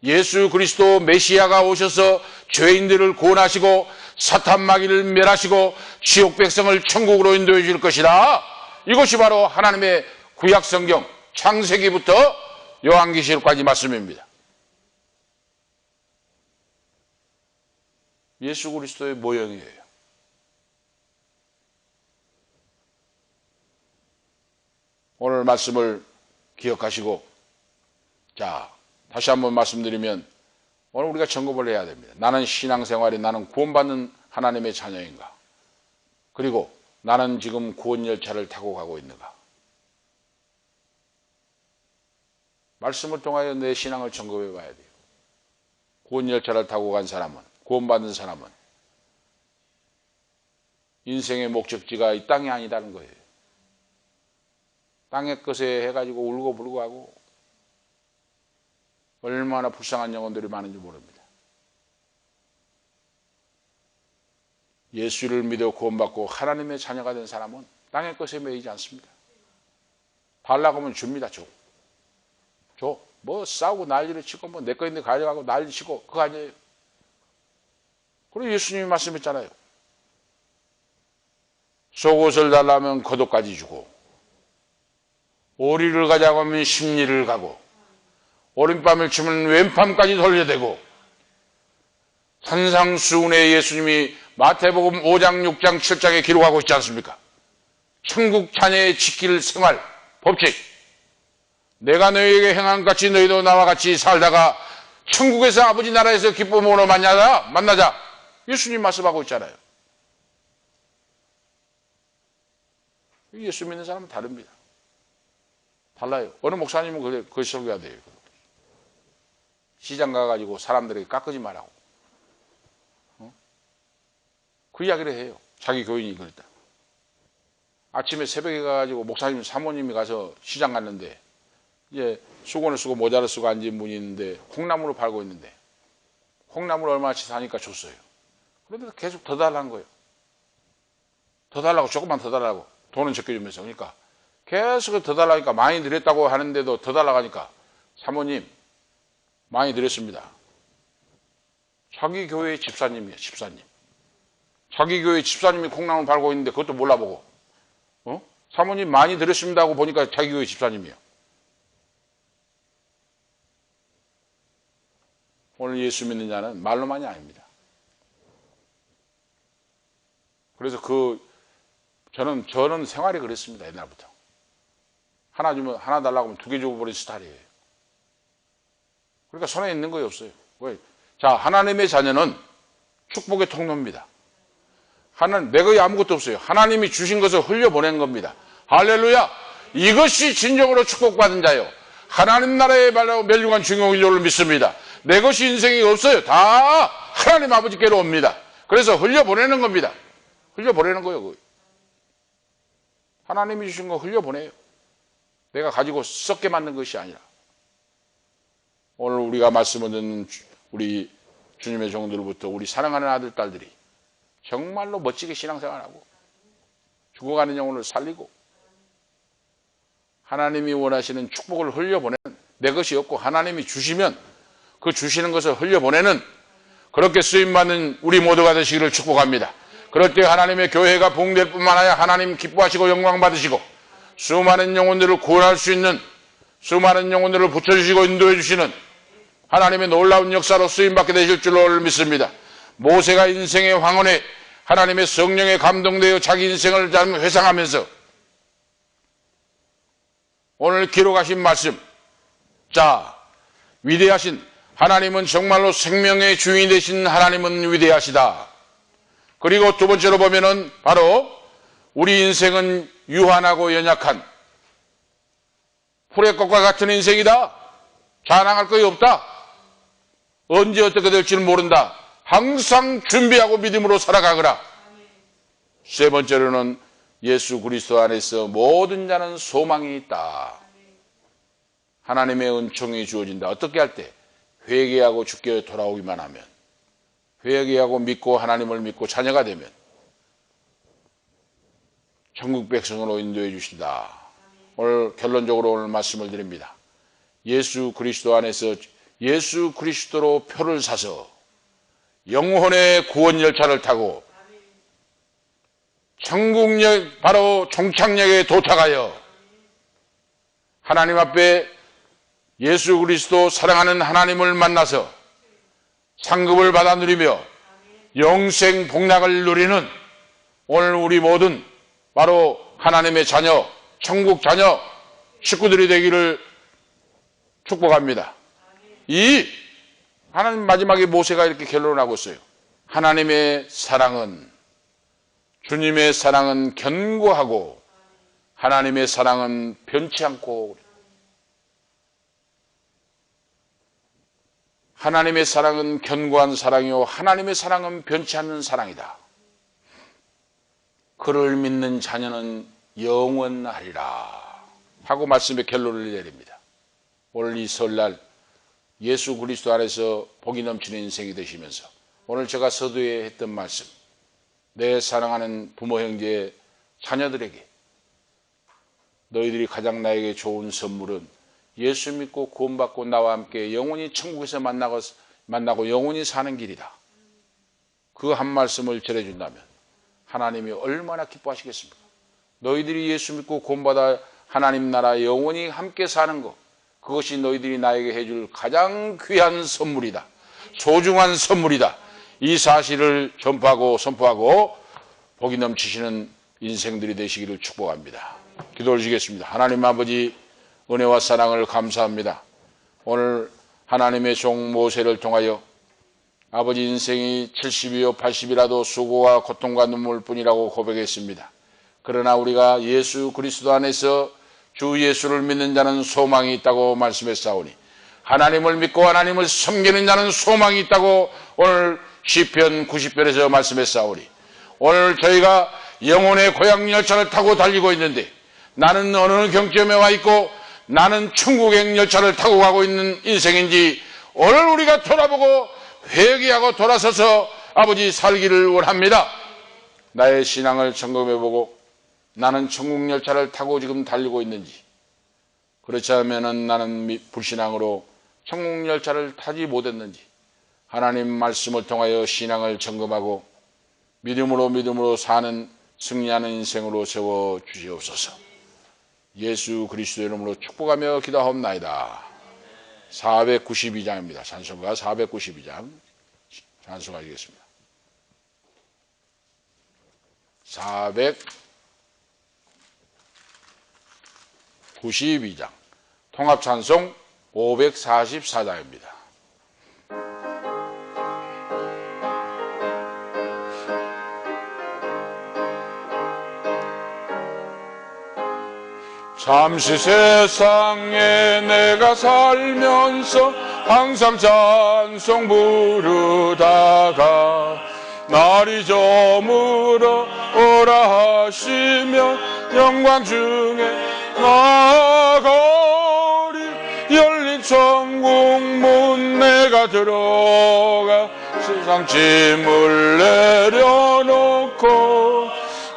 예수 그리스도 메시아가 오셔서 죄인들을 구원하시고 사탄 마귀를 멸하시고 지옥 백성을 천국으로 인도해 줄 것이다. 이것이 바로 하나님의 구약 성경 창세기부터 요한계시록까지 말씀입니다. 예수 그리스도의 모형이에요. 오늘 말씀을 기억하시고, 자, 다시 한번 말씀드리면 오늘 우리가 점검을 해야 됩니다. 나는 신앙생활이 나는 구원받는 하나님의 자녀인가? 그리고 나는 지금 구원 열차를 타고 가고 있는가? 말씀을 통하여 내 신앙을 점검해 봐야 돼요. 구원 열차를 타고 간 사람은, 구원받는 사람은 인생의 목적지가 이 땅이 아니다는 거예요. 땅의 것에 해가지고 울고 불고 하고 얼마나 불쌍한 영혼들이 많은지 모릅니다. 예수를 믿어 구원받고 하나님의 자녀가 된 사람은 땅의 것에 매이지 않습니다. 달라고 하면 줍니다. 줘. 뭐 싸우고 난리를 치고 뭐 내 거 있는데 가져가고 난리 치고 그거 아니에요. 그리고 예수님이 말씀했잖아요. 속옷을 달라면 겉옷까지 주고 오리를 가자고 하면 십리를 가고 오른밤을 치면 왼밤까지 돌려대고 산상수훈에 예수님이 마태복음 5장, 6장, 7장에 기록하고 있지 않습니까? 천국 자녀의 지킬 생활, 법칙. 내가 너희에게 행한 같이 너희도 나와 같이 살다가 천국에서 아버지 나라에서 기쁨으로 만나자. 예수님 말씀하고 있잖아요. 예수 믿는 사람은 다릅니다. 달라요. 어느 목사님은 그걸 설교해야 돼요. 시장 가가지고 사람들에게 깎지 말라고. 그 이야기를 해요. 자기 교인이 그랬다. 아침에 새벽에 가가지고 목사님, 사모님이 가서 시장 갔는데 이제 수건을 쓰고 모자를 쓰고 앉은 분이 있는데 콩나물을 팔고 있는데 콩나물을 얼마치 사니까 줬어요. 그런데 계속 더 달라는 거예요. 더 달라고, 조금만 더 달라고. 돈은 적게 주면서. 그러니까 계속 더 달라니까 많이 드렸다고 하는데도 더 달라고 하니까 사모님 많이 드렸습니다. 자기 교회 집사님이에요. 집사님. 자기 교회 집사님이 콩나물 팔고 있는데 그것도 몰라보고 사모님 많이 드렸습니다 하고 보니까 자기 교회 집사님이에요. 오늘 예수 믿는 자는 말로만이 아닙니다. 그래서 저는 생활이 그랬습니다. 옛날부터. 하나 주면 하나 달라고 하면 두 개 줘버린 스타일이에요. 그러니까 손에 있는 거에 없어요. 왜? 자, 하나님의 자녀는 축복의 통로입니다. 내 거에 아무것도 없어요. 하나님이 주신 것을 흘려보낸 겁니다. 할렐루야! 이것이 진정으로 축복받은 자요. 하나님 나라의 발로 멸류관 중용 인류를 믿습니다. 내 것이 인생이 없어요. 다 하나님 아버지께로 옵니다. 그래서 흘려보내는 겁니다. 흘려보내는 거예요. 하나님이 주신 거 흘려보내요. 내가 가지고 썩게 만든 것이 아니라. 오늘 우리가 말씀을 듣는 우리 주님의 종들부터 우리 사랑하는 아들, 딸들이 정말로 멋지게 신앙생활하고 죽어가는 영혼을 살리고 하나님이 원하시는 축복을 흘려보내는, 내 것이 없고 하나님이 주시면 그 주시는 것을 흘려보내는 그렇게 쓰임받는 우리 모두가 되시기를 축복합니다. 그럴 때 하나님의 교회가 부흥될 뿐만 아니라 하나님 기뻐하시고 영광 받으시고 수많은 영혼들을 구원할 수 있는, 수많은 영혼들을 붙여주시고 인도해 주시는 하나님의 놀라운 역사로 쓰임받게 되실 줄로 믿습니다. 모세가 인생의 황혼에 하나님의 성령에 감동되어 자기 인생을 회상하면서 오늘 기록하신 말씀, 자, 위대하신 하나님은 정말로 생명의 주인이 되신 하나님은 위대하시다. 그리고 두 번째로 보면은 바로 우리 인생은 유한하고 연약한 풀의 꽃과 같은 인생이다. 자랑할 것이 없다. 언제 어떻게 될지는 모른다. 항상 준비하고 믿음으로 살아가거라. 세 번째로는 예수 그리스도 안에서 모든 자는 소망이 있다. 하나님의 은총이 주어진다. 어떻게 할 때? 회개하고 주께 돌아오기만 하면, 회개하고 믿고 하나님을 믿고 자녀가 되면 천국 백성으로 인도해 주신다. 오늘 결론적으로 오늘 말씀을 드립니다. 예수 그리스도 안에서 예수 그리스도로 표를 사서 영혼의 구원 열차를 타고 천국역 바로 종착역에 도착하여 하나님 앞에 예수 그리스도 사랑하는 하나님을 만나서 상급을 받아 누리며 영생 복락을 누리는 오늘 우리 모든 바로 하나님의 자녀, 천국 자녀 식구들이 되기를 축복합니다. 이 하나님 마지막에 모세가 이렇게 결론하고 있어요. 하나님의 사랑은, 주님의 사랑은 견고하고 하나님의 사랑은 변치 않고, 하나님의 사랑은 견고한 사랑이요 하나님의 사랑은 변치 않는 사랑이다. 그를 믿는 자녀는 영원하리라 하고 말씀의 결론을 내립니다. 오늘 이 설날 예수 그리스도 안에서 복이 넘치는 인생이 되시면서 오늘 제가 서두에 했던 말씀, 내 사랑하는 부모 형제 자녀들에게 너희들이 가장 나에게 좋은 선물은 예수 믿고 구원받고 나와 함께 영원히 천국에서 만나고 영원히 사는 길이다. 그 한 말씀을 전해준다면 하나님이 얼마나 기뻐하시겠습니까? 너희들이 예수 믿고 구원받아 하나님 나라 영원히 함께 사는 것, 그것이 너희들이 나에게 해줄 가장 귀한 선물이다. 소중한 선물이다. 이 사실을 전파하고 선포하고 복이 넘치시는 인생들이 되시기를 축복합니다. 기도 올리시겠습니다. 하나님 아버지, 은혜와 사랑을 감사합니다. 오늘 하나님의 종 모세를 통하여 아버지 인생이 70이요 80이라도 수고와 고통과 눈물뿐이라고 고백했습니다. 그러나 우리가 예수 그리스도 안에서 주 예수를 믿는 자는 소망이 있다고 말씀했사오니, 하나님을 믿고 하나님을 섬기는 자는 소망이 있다고 오늘 시편 90편에서 말씀했사오니, 오늘 저희가 영혼의 고향 열차를 타고 달리고 있는데 나는 어느 경점에 와 있고 나는 천국행 열차를 타고 가고 있는 인생인지 오늘 우리가 돌아보고 회개하고 돌아서서 아버지 살기를 원합니다. 나의 신앙을 점검해보고 나는 천국 열차를 타고 지금 달리고 있는지, 그렇지 않으면 나는 불신앙으로 천국 열차를 타지 못했는지 하나님 말씀을 통하여 신앙을 점검하고 믿음으로 사는 승리하는 인생으로 세워주시옵소서. 예수 그리스도의 이름으로 축복하며 기도하옵나이다. 492장입니다. 찬송가 492장 찬송하겠습니다. 492장 통합찬송 544장입니다. 잠시 세상에 내가 살면서 항상 찬송 부르다가 날이 저물어 오라 하시며 영광 중에 나아가리. 열린 천국문 내가 들어가 세상 짐을 내려놓고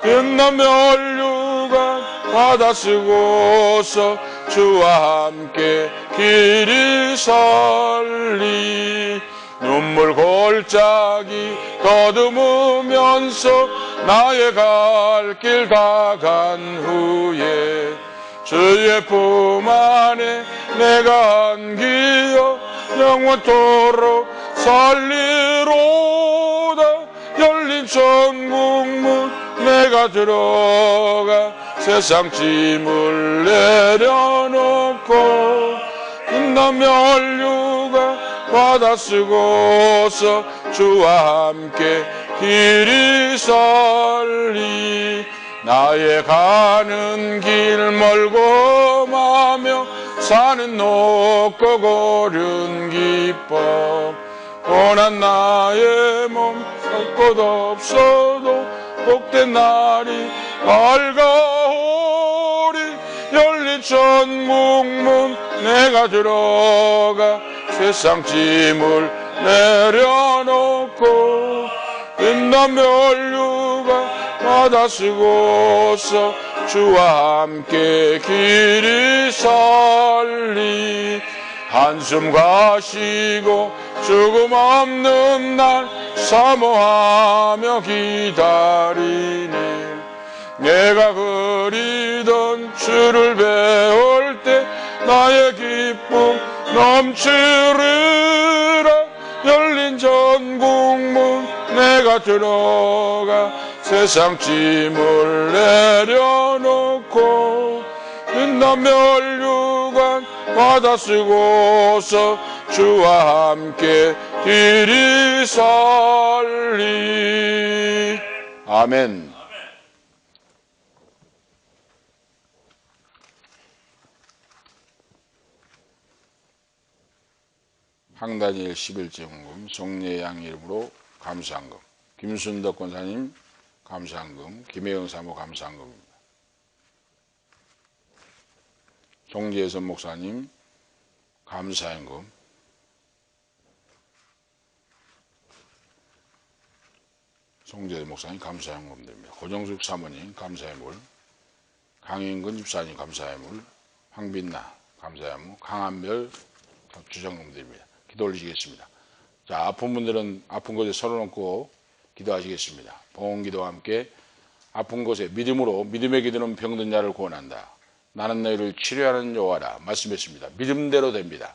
빛난 면류관 받아 쓰고서 주와 함께 길이 살리. 눈물 골짜기 더듬으면서 나의 갈 길 다 간 후에 주의 품 안에 내가 안기어 영원토록 살리로다. 열린 천국문 내가 들어가 세상 짐을 내려놓고 빛난 면류관 받아 쓰고서 주와 함께 길이 살리. 나의 가는 길 멀고 마며 사는 높고 고른 기쁨. 고난 나의 몸 살 곳 없어도 복된 날이 밝아오리. 열린 천국문 내가 들어가 세상 짐을 내려놓고 빛난 면류관 받아 쓰고서 주와 함께 길이 살리. 한숨 가시고 죽음 없는 날 사모하며 기다리니 내가 그리던 주를 배울 때 나의 기쁨 넘치리라. 열린 전국문 내가 들어가 세상 짐을 내려놓고 빛난 멸류관 받아 쓰고서 주와 함께 길이 살리. 아멘. 황다니엘 11제 헌금 송예양 이름으로 감사한금, 김순덕 권사님 감사한금, 김혜영 사모 감사한금입니다. 송재선 목사님 감사한금, 송재선 목사님 감사한금 드립니다. 고정숙 사모님 감사의물, 강인근 집사님 감사의물, 황빈나 감사의물, 강한별 주정금 드립니다. 기도 올리시겠습니다. 자, 아픈 분들은 아픈 곳에 손을 얹고 기도하시겠습니다. 봉헌기도와 함께 아픈 곳에 믿음으로, 믿음의 기도는 병든 자를 구원한다. 나는 너희를 치료하는 여호와라 말씀했습니다. 믿음대로 됩니다.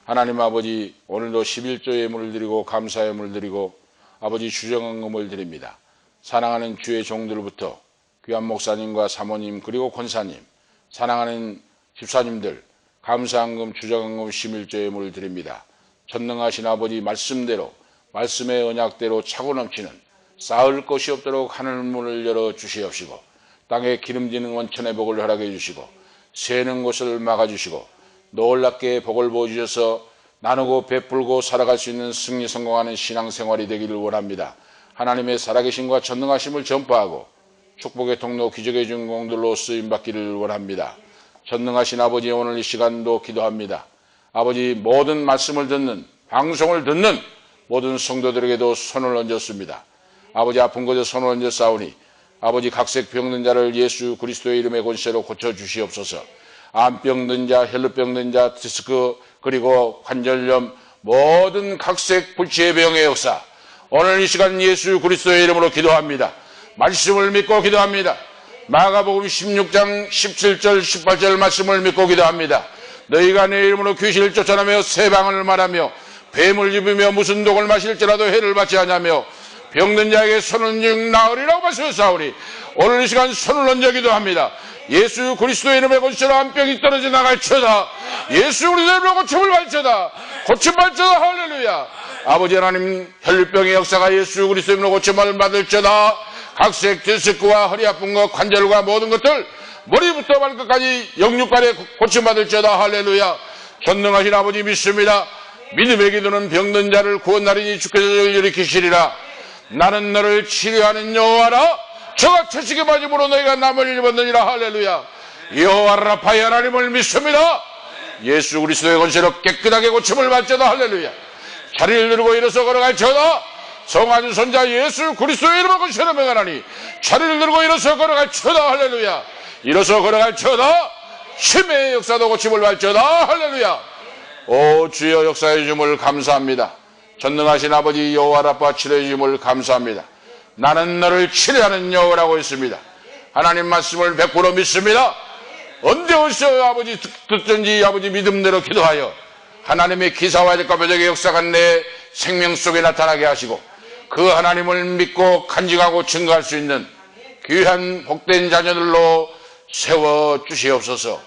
하나님 아버지, 오늘도 11조 예물을 드리고 감사의 예물을 드리고 아버지 주정헌금을 드립니다. 사랑하는 주의 종들부터 귀한 목사님과 사모님 그리고 권사님, 사랑하는 집사님들 감사헌금, 주정헌금, 11조 예물을 드립니다. 전능하신 아버지 말씀대로, 말씀의 언약대로 차고 넘치는 쌓을 것이 없도록 하늘문을 열어 주시옵시고 땅에 기름지는 원천의 복을 허락해 주시고 새는 곳을 막아주시고 놀랍게 복을 부어주셔서 나누고 베풀고 살아갈 수 있는 승리 성공하는 신앙생활이 되기를 원합니다. 하나님의 살아계심과 전능하심을 전파하고 축복의 통로, 기적의 주인공들로 쓰임받기를 원합니다. 전능하신 아버지, 오늘 이 시간도 기도합니다. 아버지, 모든 말씀을 듣는, 방송을 듣는 모든 성도들에게도 손을 얹었습니다. 아버지, 아픈 곳에 손을 얹어 싸우니 아버지, 각색 병든 자를 예수 그리스도의 이름의 권세로 고쳐주시옵소서. 암병 든 자, 혈루병 든 자, 디스크 그리고 관절염, 모든 각색 불치의 병의 역사, 오늘 이 시간 예수 그리스도의 이름으로 기도합니다. 말씀을 믿고 기도합니다. 마가복음 16장 17절 18절 말씀을 믿고 기도합니다. 너희가 내 이름으로 귀신을 쫓아내며 새 방언을 말하며 뱀을 입으며 무슨 독을 마실지라도 해를 받지 않으며 병든 자에게 손을 얹어 나으리라고 말씀하사오니 오늘 이 시간 손을 얹어 기도합니다. 예수 그리스도의 이름의 권세로 한 병이 떨어져 나갈지어다. 예수 그리스도의 이름으로 고침을 받지어다. 고침 받지어다. 할렐루야. 아버지 하나님, 혈류병의 역사가 예수 그리스도의 이름으로 고침을 받을지어다. 각색 디스크와 허리 아픈 것, 관절과 모든 것들 머리부터 발끝까지 영육간에 고침받을지어다. 할렐루야. 전능하신 아버지 믿습니다. 믿음의 기도는 병든 자를 구원하리니 주께서 일으키시리라. 나는 너를 치료하는 여호와라. 저가 채식의 맞음으로 너희가 남을 입었느니라. 할렐루야. 여호와 라파의 하나님을 믿습니다. 예수 그리스도의 권세로 깨끗하게 고침을 받지어다. 할렐루야. 자리를 들고 일어서 걸어갈지어다. 성한 손자 예수 그리스도의 이름으로 권세로 명하나니 자리를 들고 일어서 걸어갈지어다. 할렐루야. 일어서 걸어갈지어다. 치매의 역사도 고침을 받지어다. 할렐루야. 오 주여, 역사해 주심을 감사합니다. 전능하신 아버지 여호와 라파 치료해 주심을 감사합니다. 나는 너를 치료하는 여호와라고 했습니다. 하나님 말씀을 100% 믿습니다. 언제 어디서 아버지 듣든지 아버지 믿음대로 기도하여 하나님의 기사와 표적의 역사가 내 생명 속에 나타나게 하시고 그 하나님을 믿고 간직하고 증거할 수 있는 귀한 복된 자녀들로 세워주시옵소서.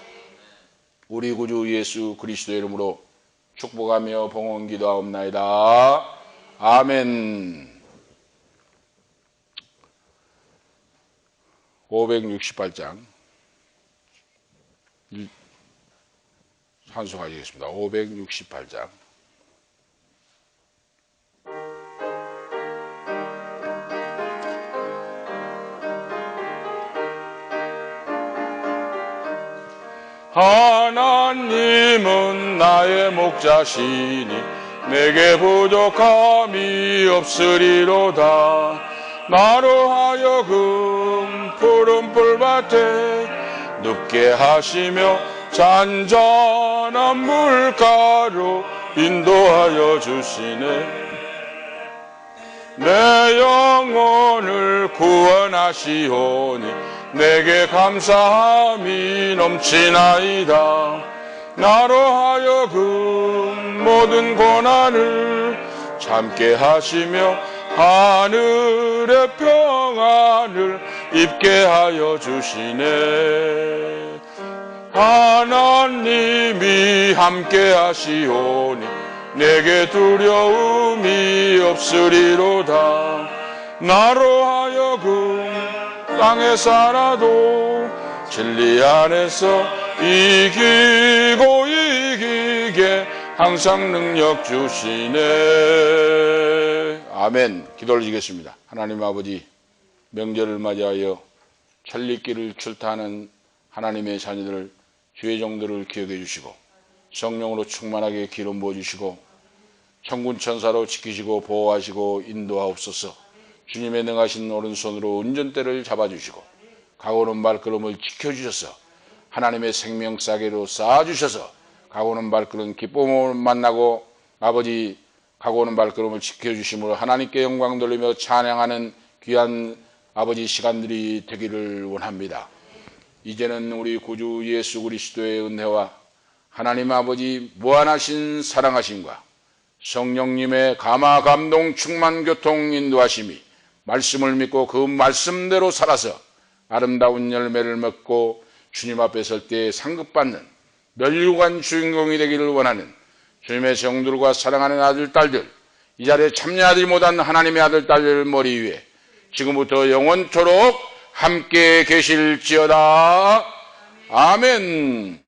우리 구주 예수 그리스도의 이름으로 축복하며 봉헌 기도하옵나이다. 아멘. 568장 한송하시겠습니다. 568장. 하나님은 나의 목자시니 내게 부족함이 없으리로다. 나로 하여금 푸른 풀밭에 눕게 하시며 잔잔한 물가로 인도하여 주시네. 내 영혼을 구원하시오니 내게 감사함이 넘치나이다. 나로 하여금 모든 고난을 참게 하시며 하늘의 평안을 입게 하여 주시네. 하나님이 함께 하시오니 내게 두려움이 없으리로다. 나로 하여금 땅에 살아도 진리 안에서 이기고 이기게 항상 능력 주시네. 아멘. 기도 올리겠습니다. 하나님 아버지, 명절을 맞이하여 천리길을 출타하는 하나님의 자녀들, 주의 종들을 기억해 주시고 성령으로 충만하게 기름 부어주시고 천군 천사로 지키시고 보호하시고 인도하옵소서. 주님의 능하신 오른손으로 운전대를 잡아주시고 가고는 발걸음을 지켜주셔서 하나님의 생명 싸개로 쌓아주셔서 가고는 발걸음 기쁨을 만나고 아버지 가고는 발걸음을 지켜주심으로 하나님께 영광 돌리며 찬양하는 귀한 아버지 시간들이 되기를 원합니다. 이제는 우리 구주 예수 그리스도의 은혜와 하나님 아버지 무한하신 사랑하심과 성령님의 감화 감동 충만 교통 인도하심이 말씀을 믿고 그 말씀대로 살아서 아름다운 열매를 맺고 주님 앞에 설 때 상급받는 멸류관 주인공이 되기를 원하는 주님의 성들과 사랑하는 아들 딸들, 이 자리에 참여하지 못한 하나님의 아들 딸들 머리 위에 지금부터 영원토록 함께 계실지어다. 아멘.